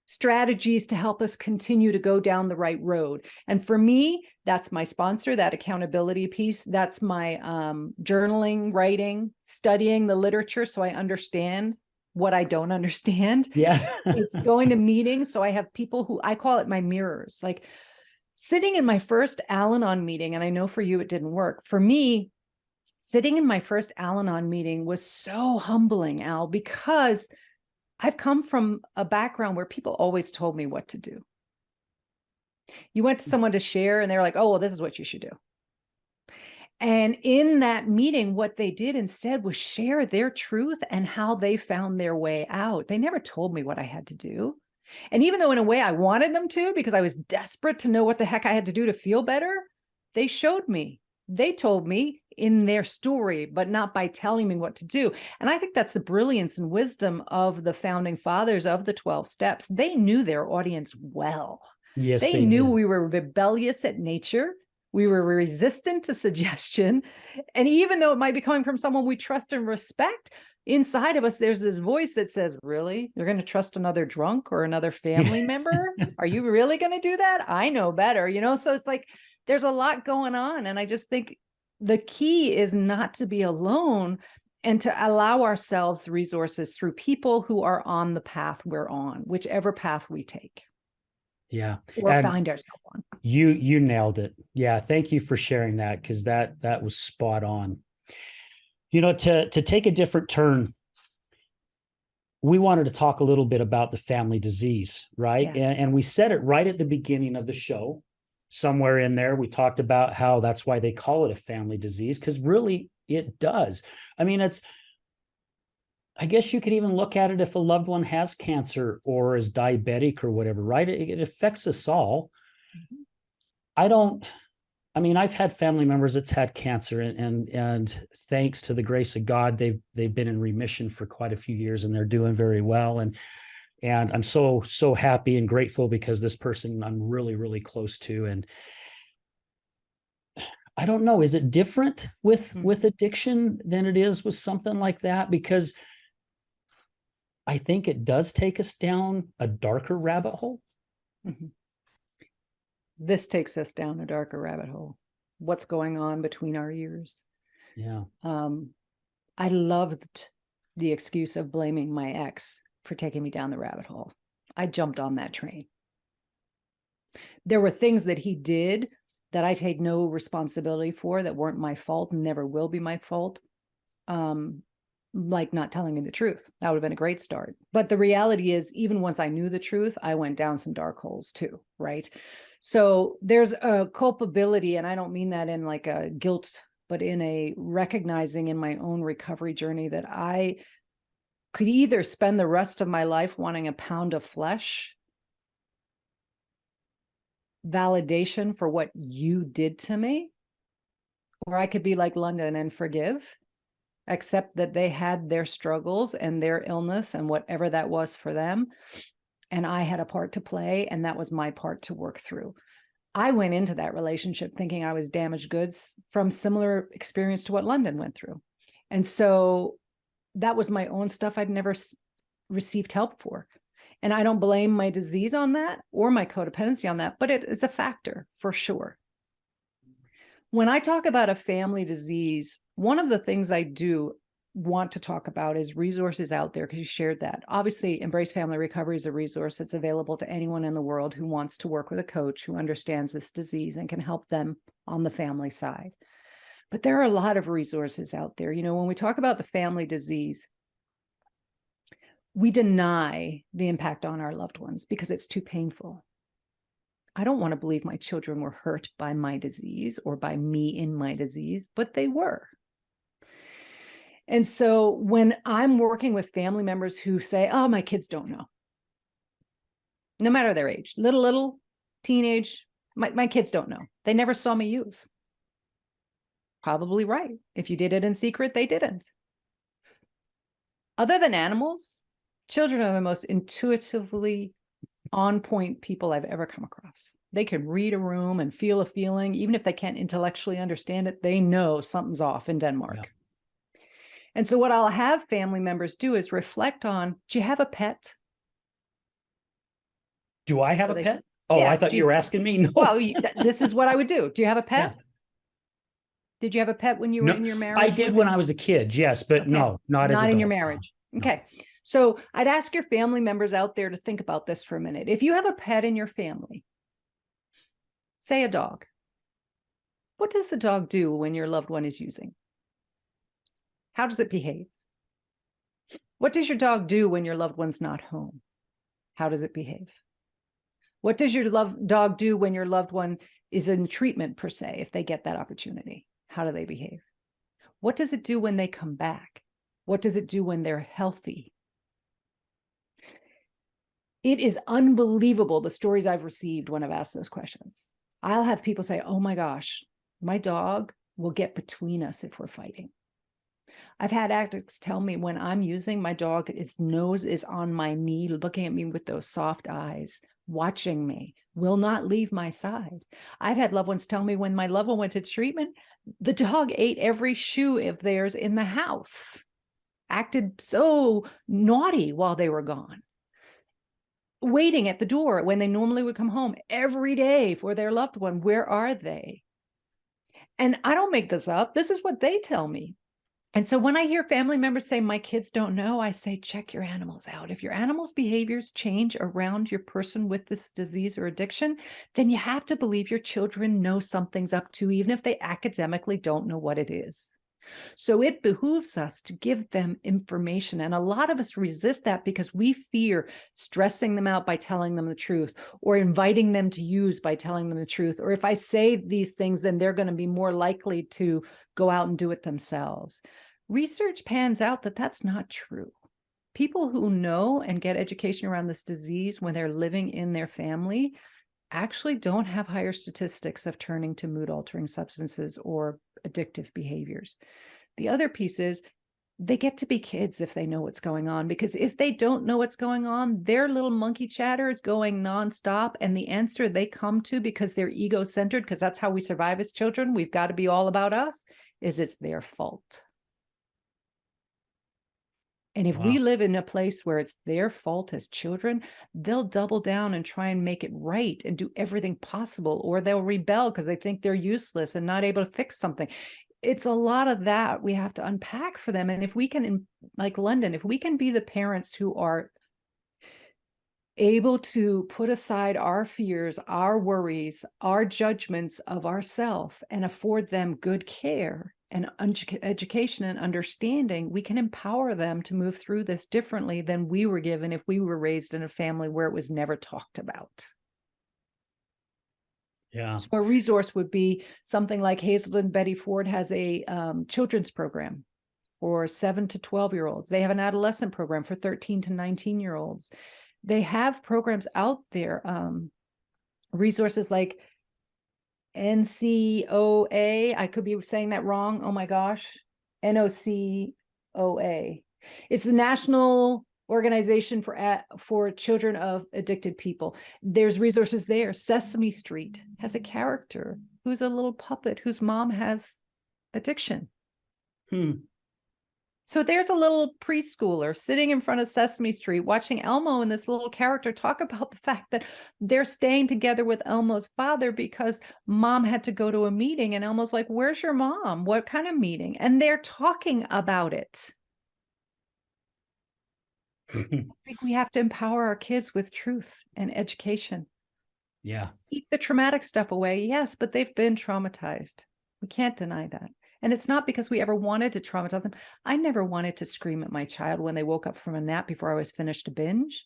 strategies to help us continue to go down the right road. And for me, that's my sponsor, that accountability piece. That's my journaling, writing, studying the literature so I understand what I don't understand. Yeah. It's going to meetings. So I have people who, I call it my mirrors, like sitting in my first Al-Anon meeting. And I know for you, it didn't work. For me, sitting in my first Al-Anon meeting was so humbling, Al, because I've come from a background where people always told me what to do. You went to someone to share and they're like, oh, well, this is what you should do. And in that meeting, what they did instead was share their truth and how they found their way out. They never told me what I had to do. And even though in a way I wanted them to, because I was desperate to know what the heck I had to do to feel better, they showed me. They told me in their story, but not by telling me what to do. And I think that's the brilliance and wisdom of the founding fathers of the 12 steps. They knew their audience well. Yes, They knew we were rebellious at nature. We were resistant to suggestion. And even though it might be coming from someone we trust and respect, inside of us, there's this voice that says, really? You're going to trust another drunk or another family member? Are you really going to do that? I know better, So it's like, there's a lot going on. And I just think the key is not to be alone and to allow ourselves resources through people who are on the path we're on, whichever path we take. Yeah. Or find ourselves on. You nailed it. Yeah. Thank you for sharing that, because that was spot on. To take a different turn, we wanted to talk a little bit about the family disease, right? Yeah. And we said it right at the beginning of the show. Somewhere in there, we talked about how that's why they call it a family disease, because really it does. I mean, I guess you could even look at it if a loved one has cancer or is diabetic or whatever, right? It affects us all. I've had family members that's had cancer, and thanks to the grace of God, they've been in remission for quite a few years and they're doing very well. And I'm so happy and grateful, because this person I'm really, really close to. And I don't know, is it different with addiction than it is with something like that? Because I think it does take us down a darker rabbit hole. Mm-hmm. This takes us down a darker rabbit hole. What's going on between our ears? Yeah. I loved the excuse of blaming my ex for taking me down the rabbit hole. I jumped on that train. There were things that he did that I take no responsibility for, that weren't my fault and never will be my fault. Like not telling me the truth. That would have been a great start. But the reality is, even once I knew the truth, I went down some dark holes too, right? So there's a culpability, and I don't mean that in like a guilt, but in a recognizing in my own recovery journey that I could either spend the rest of my life wanting a pound of flesh, validation for what you did to me, or I could be like London and forgive, accept that they had their struggles and their illness and whatever that was for them. And I had a part to play, and that was my part to work through. I went into that relationship thinking I was damaged goods from similar experience to what London went through. And so that was my own stuff I'd never received help for. And I don't blame my disease on that or my codependency on that, but it is a factor for sure. When I talk about a family disease, one of the things I do want to talk about is resources out there, because you shared that. Obviously, Embrace Family Recovery is a resource that's available to anyone in the world who wants to work with a coach who understands this disease and can help them on the family side. But there are a lot of resources out there. When we talk about the family disease, we deny the impact on our loved ones because it's too painful. I don't want to believe my children were hurt by my disease or by me in my disease, but they were. And so when I'm working with family members who say, oh, my kids don't know, no matter their age, little, teenage, my kids don't know. They never saw me use. Probably right. If you did it in secret, they didn't. Other than animals, children are the most intuitively on point people I've ever come across. They can read a room and feel a feeling. Even if they can't intellectually understand it, they know something's off in Denmark. Yeah. And so what I'll have family members do is reflect on, do you have a pet? Do I have a pet? Oh, yeah, I thought you were asking me. No. Well, this is what I would do. Do you have a pet? Yeah. Did you have a pet when you were in your marriage? I did when I was a kid, yes, but okay. No, not as in your marriage. No. Okay. So I'd ask your family members out there to think about this for a minute. If you have a pet in your family, say a dog, what does the dog do when your loved one is using? How does it behave? What does your dog do when your loved one's not home? How does it behave? What does your dog do when your loved one is in treatment, per se, if they get that opportunity? How do they behave? What does it do when they come back? What does it do when they're healthy? It is unbelievable the stories I've received when I've asked those questions. I'll have people say, oh my gosh, my dog will get between us if we're fighting. I've had addicts tell me when I'm using, my dog, his nose is on my knee, looking at me with those soft eyes, watching me, will not leave my side. I've had loved ones tell me when my loved one went to treatment, the dog ate every shoe of theirs in the house, acted so naughty while they were gone. Waiting at the door when they normally would come home every day for their loved one. Where are they? And I don't make this up. This is what they tell me. And so when I hear family members say, my kids don't know, I say, check your animals out. If your animal's behaviors change around your person with this disease or addiction, then you have to believe your children know something's up too, even if they academically don't know what it is. So it behooves us to give them information. And a lot of us resist that because we fear stressing them out by telling them the truth, or inviting them to use by telling them the truth. Or if I say these things, then they're going to be more likely to go out and do it themselves. Research pans out that that's not true. People who know and get education around this disease when they're living in their family actually don't have higher statistics of turning to mood-altering substances or addictive behaviors. The other piece is they get to be kids if they know what's going on, because if they don't know what's going on, their little monkey chatter is going nonstop, and the answer they come to, because they're ego-centered, because that's how we survive as children, we've got to be all about us, is it's their fault. And if we live in a place where it's their fault as children, they'll double down and try and make it right and do everything possible, or they'll rebel because they think they're useless and not able to fix something. It's a lot of that we have to unpack for them. And if we can, like London, if we can be the parents who are able to put aside our fears, our worries, our judgments of ourselves, and afford them good care and education and understanding, we can empower them to move through this differently than we were given if we were raised in a family where it was never talked about. Yeah. So a resource would be something like Hazelden Betty Ford has a children's program for 7 to 12-year-olds. They have an adolescent program for 13 to 19-year-olds. They have programs out there, resources like NCOA. I could be saying that wrong. Oh my gosh. NOCOA. It's the National Organization for Children of Addicted People. There's resources there. Sesame Street has a character who's a little puppet whose mom has addiction. So there's a little preschooler sitting in front of Sesame Street watching Elmo and this little character talk about the fact that they're staying together with Elmo's father because mom had to go to a meeting, and Elmo's like, where's your mom? What kind of meeting? And they're talking about it. I think we have to empower our kids with truth and education. Yeah. Keep the traumatic stuff away, yes, but they've been traumatized. We can't deny that. And it's not because we ever wanted to traumatize them. I never wanted to scream at my child when they woke up from a nap before I was finished a binge,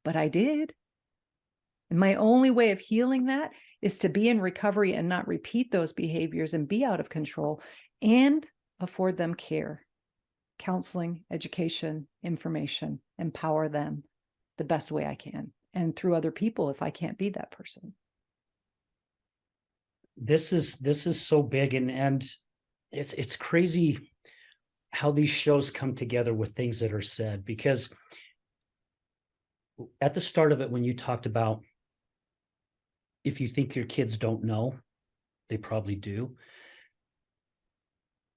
but I did. And my only way of healing that is to be in recovery and not repeat those behaviors and be out of control and afford them care, counseling, education, information, empower them the best way I can, and through other people if I can't be that person. This is so big, and it's crazy how these shows come together with things that are said, because at the start of it, when you talked about if you think your kids don't know, they probably do.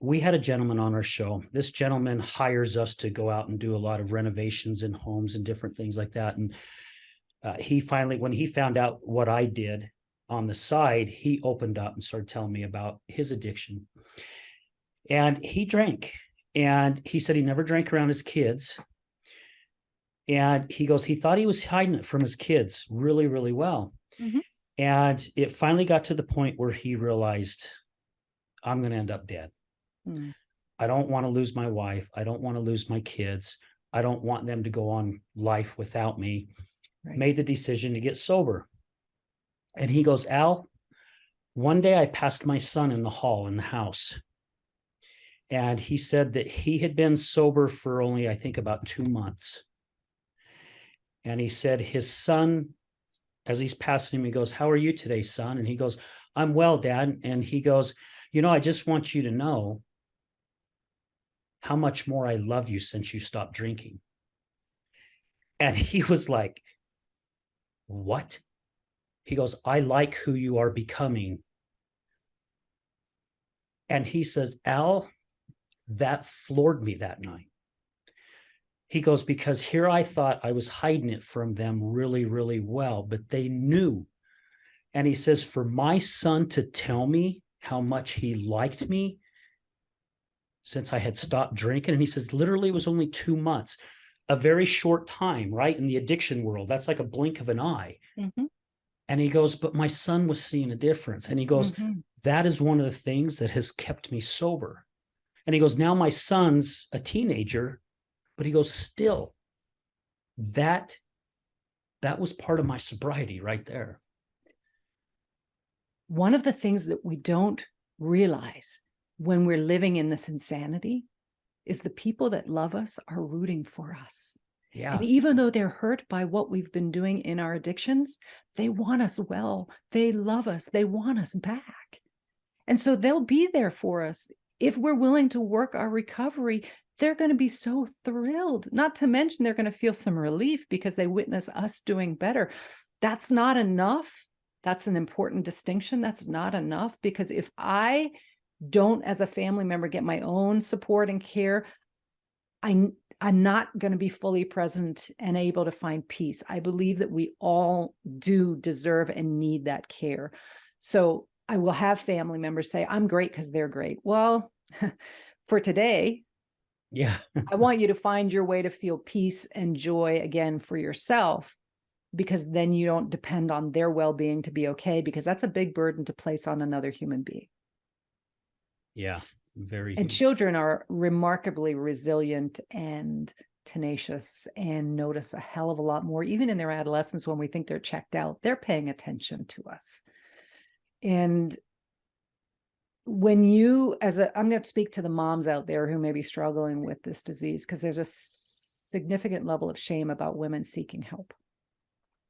We had a gentleman on our show. This gentleman hires us to go out and do a lot of renovations in homes and different things like that. And he finally, when he found out what I did on the side, he opened up and started telling me about his addiction. And he drank. And he said he never drank around his kids. And he goes, he thought he was hiding it from his kids really, really well. Mm-hmm. And it finally got to the point where he realized, I'm going to end up dead. Mm. I don't want to lose my wife. I don't want to lose my kids. I don't want them to go on life without me. Right. Made the decision to get sober. And he goes, Al, one day I passed my son in the hall in the house. And he said that he had been sober for only, I think, about 2 months. And he said his son, as he's passing him, he goes, how are you today, son? And he goes, I'm well, Dad. And he goes, I just want you to know how much more I love you since you stopped drinking. And he was like, what? He goes, I like who you are becoming. And he says, Al, that floored me that night. He goes, because here I thought I was hiding it from them really, really well, but they knew. And he says, for my son to tell me how much he liked me since I had stopped drinking. And he says, literally, it was only 2 months, a very short time, right? In the addiction world, that's like a blink of an eye. Mm-hmm. And he goes, but my son was seeing a difference. And he goes, mm-hmm. That is one of the things that has kept me sober. And he goes, now my son's a teenager, but he goes, still, that was part of my sobriety right there. One of the things that we don't realize when we're living in this insanity is the people that love us are rooting for us. Yeah. And even though they're hurt by what we've been doing in our addictions, they want us well. They love us. They want us back. And so they'll be there for us. If we're willing to work our recovery, they're going to be so thrilled. Not to mention they're going to feel some relief because they witness us doing better. That's not enough. That's an important distinction. That's not enough, because if I don't, as a family member, get my own support and care, I'm not going to be fully present and able to find peace. I believe that we all do deserve and need that care. So I will have family members say, I'm great because they're great. Well, for today, yeah, I want you to find your way to feel peace and joy again for yourself, because then you don't depend on their well-being to be okay, because that's a big burden to place on another human being. Yeah, very. And children are remarkably resilient and tenacious and notice a hell of a lot more. Even in their adolescence, when we think they're checked out, they're paying attention to us. And when you, I'm going to speak to the moms out there who may be struggling with this disease, because there's a significant level of shame about women seeking help.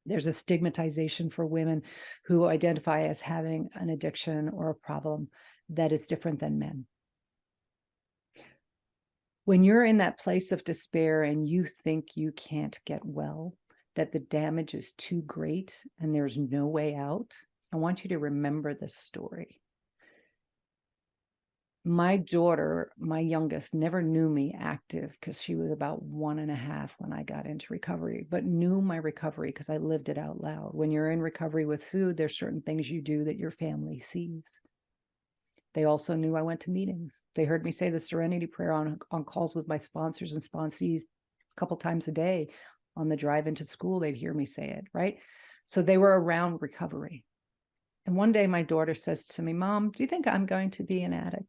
There's a stigmatization for women who identify as having an addiction or a problem that is different than men. When you're in that place of despair and you think you can't get well, that the damage is too great and there's no way out, I want you to remember this story. My daughter, my youngest, never knew me active because she was about 1.5 when I got into recovery, but knew my recovery because I lived it out loud. When you're in recovery with food, there's certain things you do that your family sees. They also knew I went to meetings. They heard me say the Serenity Prayer on calls with my sponsors and sponsees a couple times a day. On the drive into school, they'd hear me say it, right? So they were around recovery. And one day my daughter says to me, Mom, do you think I'm going to be an addict?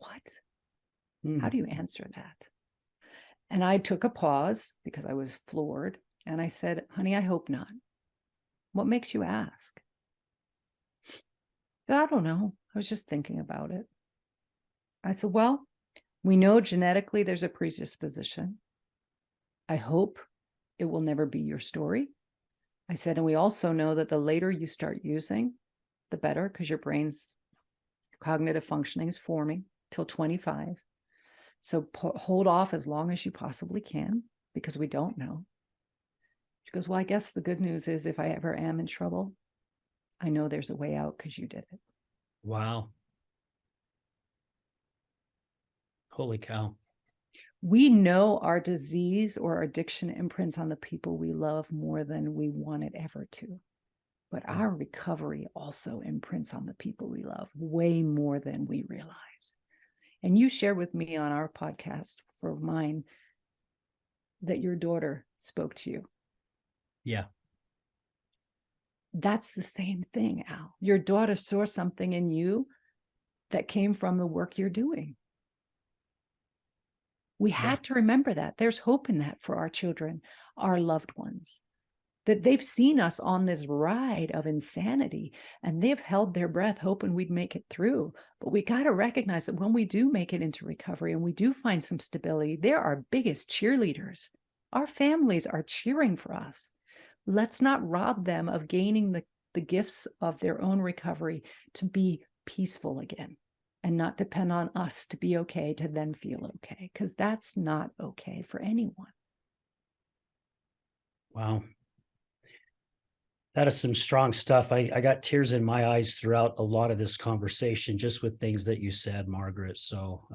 What? How do you answer that? And I took a pause because I was floored. And I said, honey, I hope not. What makes you ask? I don't know. I was just thinking about it. I said, well, we know genetically there's a predisposition. I hope it will never be your story. I said, and we also know that the later you start using, the better, because your brain's cognitive functioning is forming till 25. So hold off as long as you possibly can, because we don't know. She goes, well, I guess the good news is if I ever am in trouble, I know there's a way out because you did it. Wow. Holy cow. We know our disease or addiction imprints on the people we love more than we want it ever to. But our recovery also imprints on the people we love way more than we realize. And you shared with me on our podcast for mine that your daughter spoke to you. Yeah. That's the same thing, Al. Your daughter saw something in you that came from the work you're doing. We have to remember that. There's hope in that for our children, our loved ones, that they've seen us on this ride of insanity and they've held their breath hoping we'd make it through. But we got to recognize that when we do make it into recovery and we do find some stability, they're our biggest cheerleaders. Our families are cheering for us. Let's not rob them of gaining the gifts of their own recovery to be peaceful again and not depend on us to be okay to then feel okay, because that's not okay for anyone. Wow. That is some strong stuff. I got tears in my eyes throughout a lot of this conversation, just with things that you said, Margaret. So,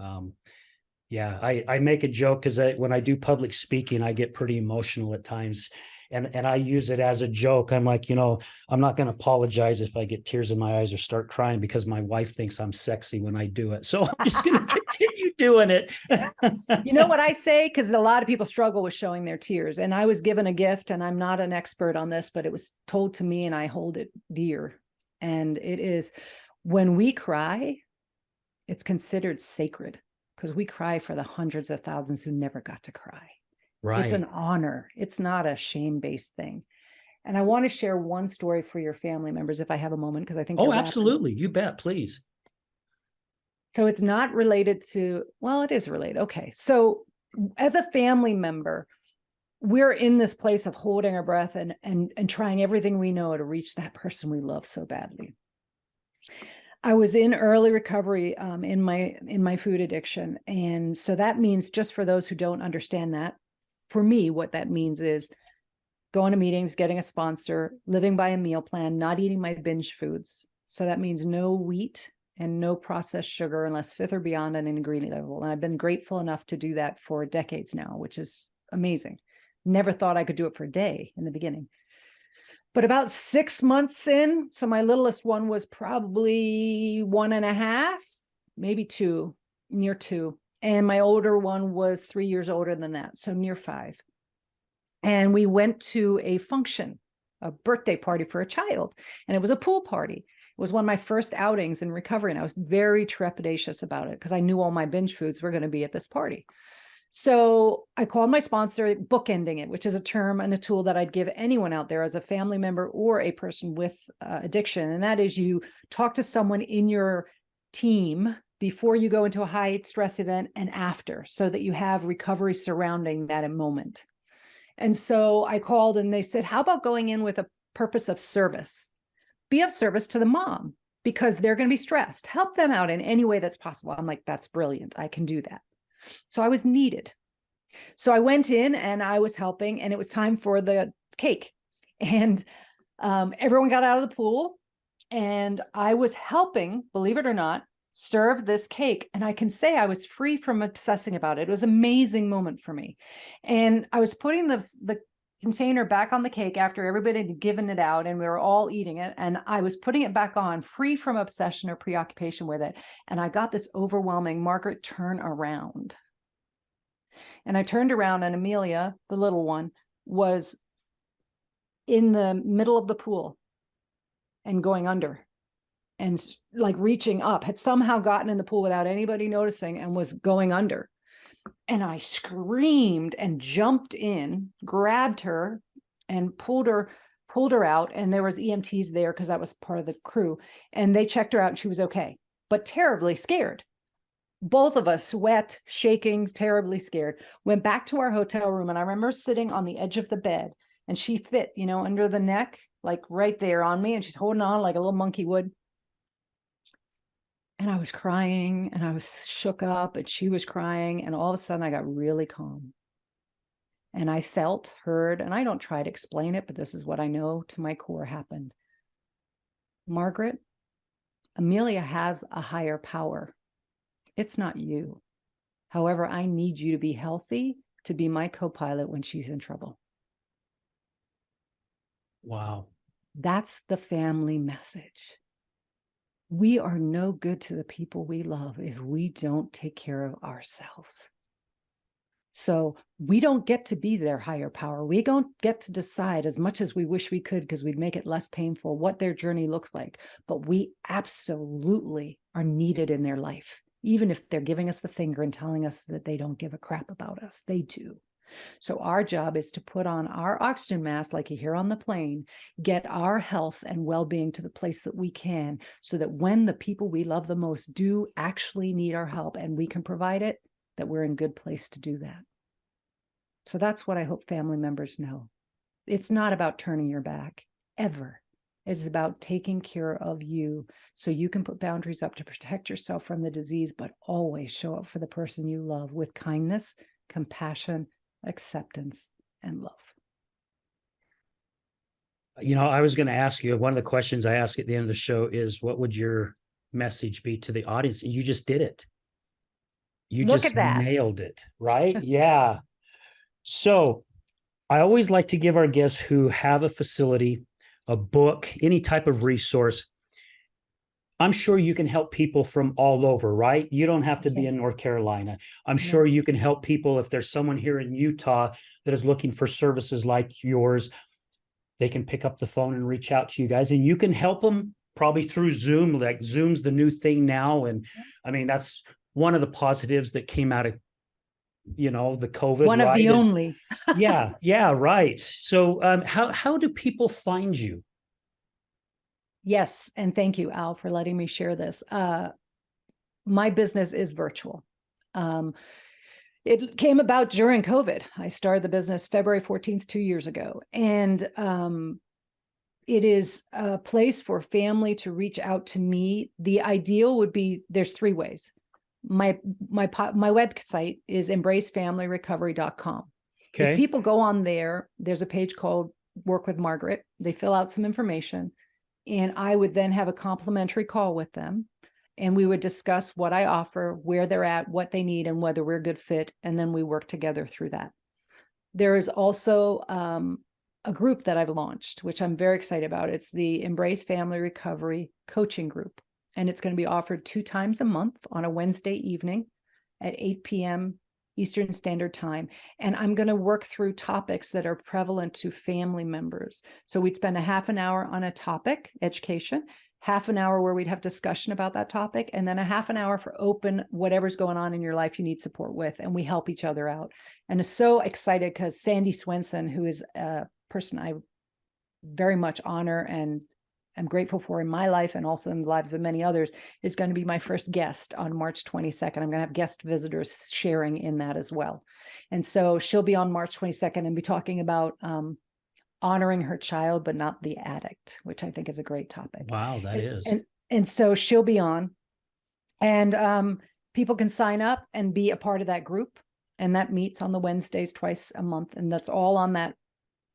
yeah, I make a joke because when I do public speaking, I get pretty emotional at times. And I use it as a joke. I'm like, I'm not going to apologize if I get tears in my eyes or start crying because my wife thinks I'm sexy when I do it. So I'm just going to continue doing it. You know what I say? Because a lot of people struggle with showing their tears. And I was given a gift, and I'm not an expert on this, but it was told to me and I hold it dear. And it is, when we cry, it's considered sacred because we cry for the hundreds of thousands who never got to cry. Right. It's an honor. It's not a shame-based thing. And I want to share one story for your family members if I have a moment, because I think. Oh, absolutely. You bet. Please. So it's not related to, well, it is related. Okay. So as a family member, we're in this place of holding our breath and trying everything we know to reach that person we love so badly. I was in early recovery in my food addiction. And so that means, just for those who don't understand that, for me, what that means is going to meetings, getting a sponsor, living by a meal plan, not eating my binge foods. So that means no wheat and no processed sugar unless fifth or beyond on an ingredient level. And I've been grateful enough to do that for decades now, which is amazing. Never thought I could do it for a day in the beginning. But about 6 months in, so my littlest one was probably 1.5, maybe 2, near 2. And my older one was 3 years older than that, so near 5. And we went to a function, a birthday party for a child, and it was a pool party. It was one of my first outings in recovery, and I was very trepidatious about it because I knew all my binge foods were going to be at this party. So I called my sponsor, bookending it, which is a term and a tool that I'd give anyone out there as a family member or a person with addiction. And that is, you talk to someone in your team before you go into a high stress event and after, so that you have recovery surrounding that moment. And so I called and they said, how about going in with a purpose of service? Be of service to the mom because they're going to be stressed. Help them out in any way that's possible. I'm like, that's brilliant. I can do that. So I was needed. So I went in and I was helping, and it was time for the cake. And everyone got out of the pool, and I was helping, believe it or not, serve this cake. And I can say I was free from obsessing about it. It was an amazing moment for me. And I was putting the container back on the cake after everybody had given it out and we were all eating it. And I was putting it back on, free from obsession or preoccupation with it. And I got this overwhelming, Margaret, turn around. And I turned around, and Amelia, the little one, was in the middle of the pool and going under. and like reaching up, had somehow gotten in the pool without anybody noticing and was going under. And I screamed and jumped in, grabbed her and pulled her out. And there was EMTs there because that was part of the crew. And they checked her out and she was okay, but terribly scared. Both of us, wet, shaking, terribly scared, went back to our hotel room. And I remember sitting on the edge of the bed and she fit, under the neck, like right there on me. And she's holding on like a little monkey would. And I was crying and I was shook up and she was crying. And all of a sudden I got really calm. And I felt, heard, and I don't try to explain it, but this is what I know to my core happened. Margaret, Amelia has a higher power. It's not you. However, I need you to be healthy to be my co-pilot when she's in trouble. Wow. That's the family message. We are no good to the people we love if we don't take care of ourselves. So we don't get to be their higher power. We don't get to decide, as much as we wish we could, because we'd make it less painful, what their journey looks like. But we absolutely are needed in their life, even if they're giving us the finger and telling us that they don't give a crap about us. They do. So our job is to put on our oxygen mask, like you hear on the plane, get our health and well-being to the place that we can, so that when the people we love the most do actually need our help and we can provide it, that we're in a good place to do that. So that's what I hope family members know. It's not about turning your back, ever. It's about taking care of you so you can put boundaries up to protect yourself from the disease, but always show up for the person you love with kindness, compassion, acceptance, and love. I was going to ask you, one of the questions I ask at the end of the show is, what would your message be to the audience? You just did it. You Look just at that. nailed it, right? Yeah. So I always like to give our guests who have a facility, a book, any type of resource. I'm sure you can help people from all over, right? You don't have to be in North Carolina. I'm sure you can help people. If there's someone here in Utah that is looking for services like yours, they can pick up the phone and reach out to you guys, and you can help them probably through Zoom. Like Zoom's the new thing now. And I mean, that's one of the positives that came out of, the COVID, one of the only. Yeah, right. So how do people find you? Yes. And thank you, Al, for letting me share this. My business is virtual. It came about during COVID. I started the business February 14th, 2 years ago. And it is a place for family to reach out to me. The ideal would be, there's 3 ways. My website is embracefamilyrecovery.com. Okay. If people go on there, there's a page called Work with Margaret. They fill out some information. And I would then have a complimentary call with them. And we would discuss what I offer, where they're at, what they need, and whether we're a good fit. And then we work together through that. There is also a group that I've launched, which I'm very excited about. It's the Embrace Family Recovery Coaching Group. And it's going to be offered 2 times a month on a Wednesday evening at 8 p.m. Eastern Standard Time. And I'm going to work through topics that are prevalent to family members. So we'd spend a half an hour on a topic, education, half an hour where we'd have discussion about that topic, and then a half an hour for open, whatever's going on in your life you need support with, and we help each other out. And I'm so excited because Sandy Swenson, who is a person I very much honor and I'm grateful for in my life and also in the lives of many others, is going to be my first guest on March 22nd. I'm going to have guest visitors sharing in that as well. And so she'll be on March 22nd and be talking about honoring her child, but not the addict, which I think is a great topic. Wow, that is. And so she'll be on, and people can sign up and be a part of that group. And that meets on the Wednesdays twice a month. And that's all on that,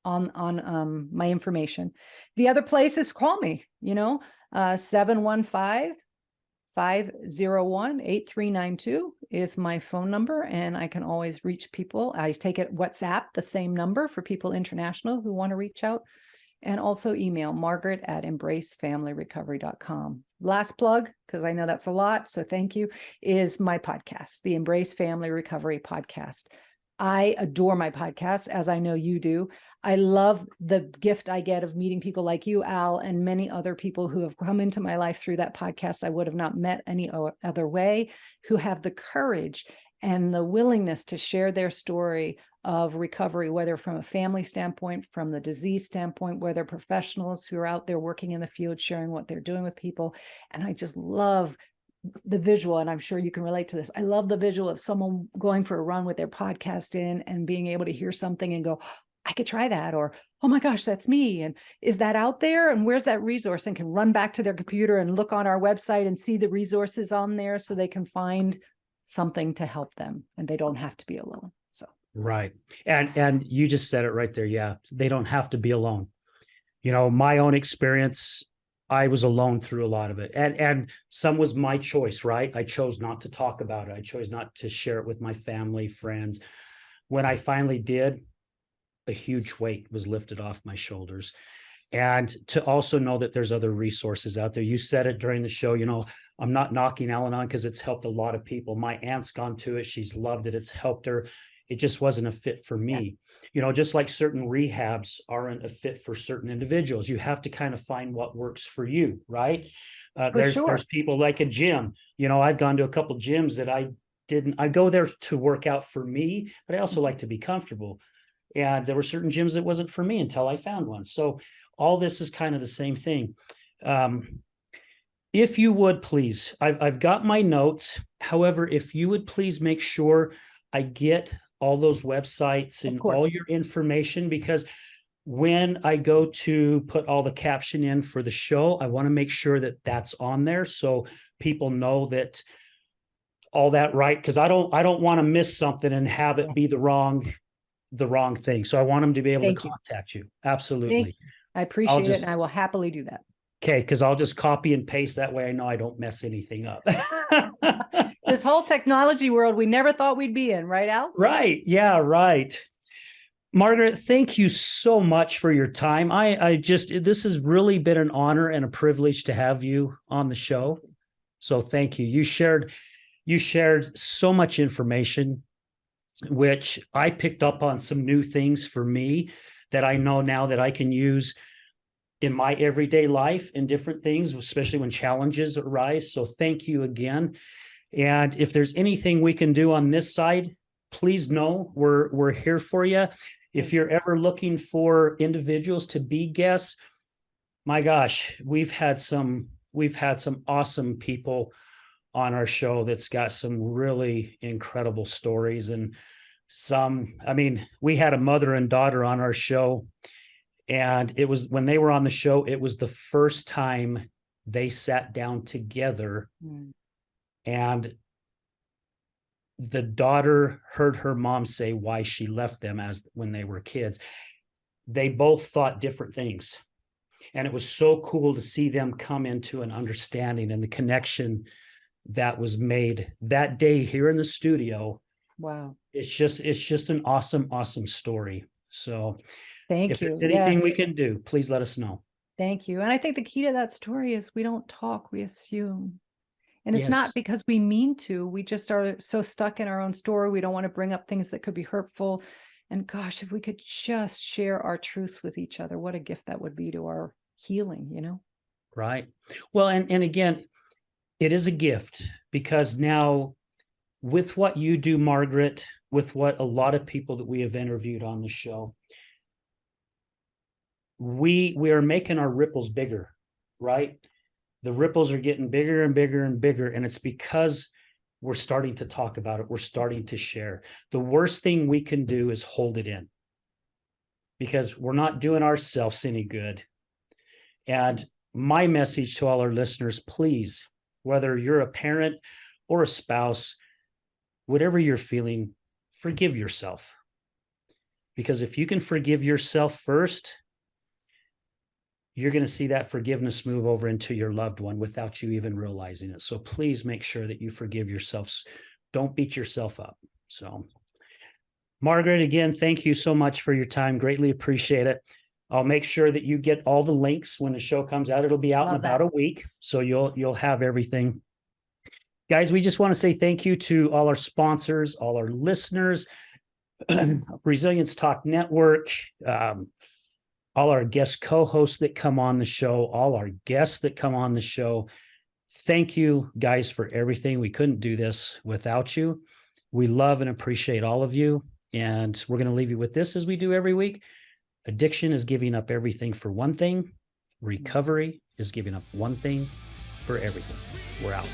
on my information. The other place is call me, 715-501-8392 is my phone number, and I can always reach people. I take it WhatsApp, the same number for people international who want to reach out, and also email margaret@embracefamilyrecovery.com. Last plug, because I know that's a lot, so thank you, is my podcast, the Embrace Family Recovery Podcast. I adore my podcast, as I know you do. I love the gift I get of meeting people like you, Al, and many other people who have come into my life through that podcast I would have not met any other way, who have the courage and the willingness to share their story of recovery, whether from a family standpoint, from the disease standpoint, whether professionals who are out there working in the field, sharing what they're doing with people. And I just love the visual, and I'm sure you can relate to this. I love the visual of someone going for a run with their podcast in and being able to hear something and go, I could try that, or, oh my gosh, that's me. And is that out there? And where's that resource? And can run back to their computer and look on our website and see the resources on there so they can find something to help them and they don't have to be alone. So, right. And you just said it right there. Yeah. They don't have to be alone. My own experience, I was alone through a lot of it. And some was my choice, right? I chose not to talk about it. I chose not to share it with my family, friends. When I finally did, a huge weight was lifted off my shoulders. And to also know that there's other resources out there. You said it during the show, I'm not knocking Al-Anon because it's helped a lot of people. My aunt's gone to it. She's loved it. It's helped her. It just wasn't a fit for me. Just like certain rehabs aren't a fit for certain individuals. You have to kind of find what works for you, right? There's people like a gym. I've gone to a couple gyms that I go there to work out for me, but I also like to be comfortable. And there were certain gyms that wasn't for me until I found one. So all this is kind of the same thing. If you would please, I've got my notes. However, if you would please make sure I get all those websites and all your information, because when I go to put all the caption in for the show, I want to make sure that that's on there so people know that all that right. Because I don't want to miss something and have it be the wrong thing. So I want them to be able to contact you. Absolutely. I appreciate it. And I will happily do that. Okay. Because I'll just copy and paste. That way I know I don't mess anything up. This whole technology world we never thought we'd be in, right, Al? Right. Yeah, right. Margaret, thank you so much for your time. This has really been an honor and a privilege to have you on the show. So thank you. You shared so much information, which I picked up on some new things for me that I know now that I can use in my everyday life and different things, especially when challenges arise. So thank you again. And if there's anything we can do on this side, please know we're here for you. If you're ever looking for individuals to be guests, my gosh, we've had some awesome people on our show that's got some really incredible stories. And we had a mother and daughter on our show, and it was when they were on the show, it was the first time they sat down together. And the daughter heard her mom say why she left them when they were kids. They both thought different things. And it was so cool to see them come into an understanding and the connection that was made that day here in the studio. Wow. It's just an awesome story. So if there's anything we can do, please let us know. Thank you. And I think the key to that story is we don't talk, we assume. And it's not because we mean to, we just are so stuck in our own story. We don't want to bring up things that could be hurtful. And gosh, if we could just share our truths with each other, what a gift that would be to our healing, Right. Well, and again, it is a gift because now with what you do, Margaret, with what a lot of people that we have interviewed on the show, we are making our ripples bigger, right? The ripples are getting bigger and bigger and bigger. And it's because we're starting to talk about it. We're starting to share. The worst thing we can do is hold it in because we're not doing ourselves any good. And my message to all our listeners, please, whether you're a parent or a spouse, whatever you're feeling, forgive yourself. Because if you can forgive yourself first, you're going to see that forgiveness move over into your loved one without you even realizing it. So please make sure that you forgive yourself. Don't beat yourself up. So, Margaret, again, thank you so much for your time. Greatly appreciate it. I'll make sure that you get all the links when the show comes out. It'll be out in about a week. So you'll have everything. Guys, we just want to say thank you to all our sponsors, all our listeners. Resilience Talk Network, all our guest co-hosts that come on the show, all our guests that come on the show. Thank you guys for everything. We couldn't do this without you. We love and appreciate all of you. And we're going to leave you with this as we do every week. Addiction is giving up everything for one thing. Recovery is giving up one thing for everything. We're out.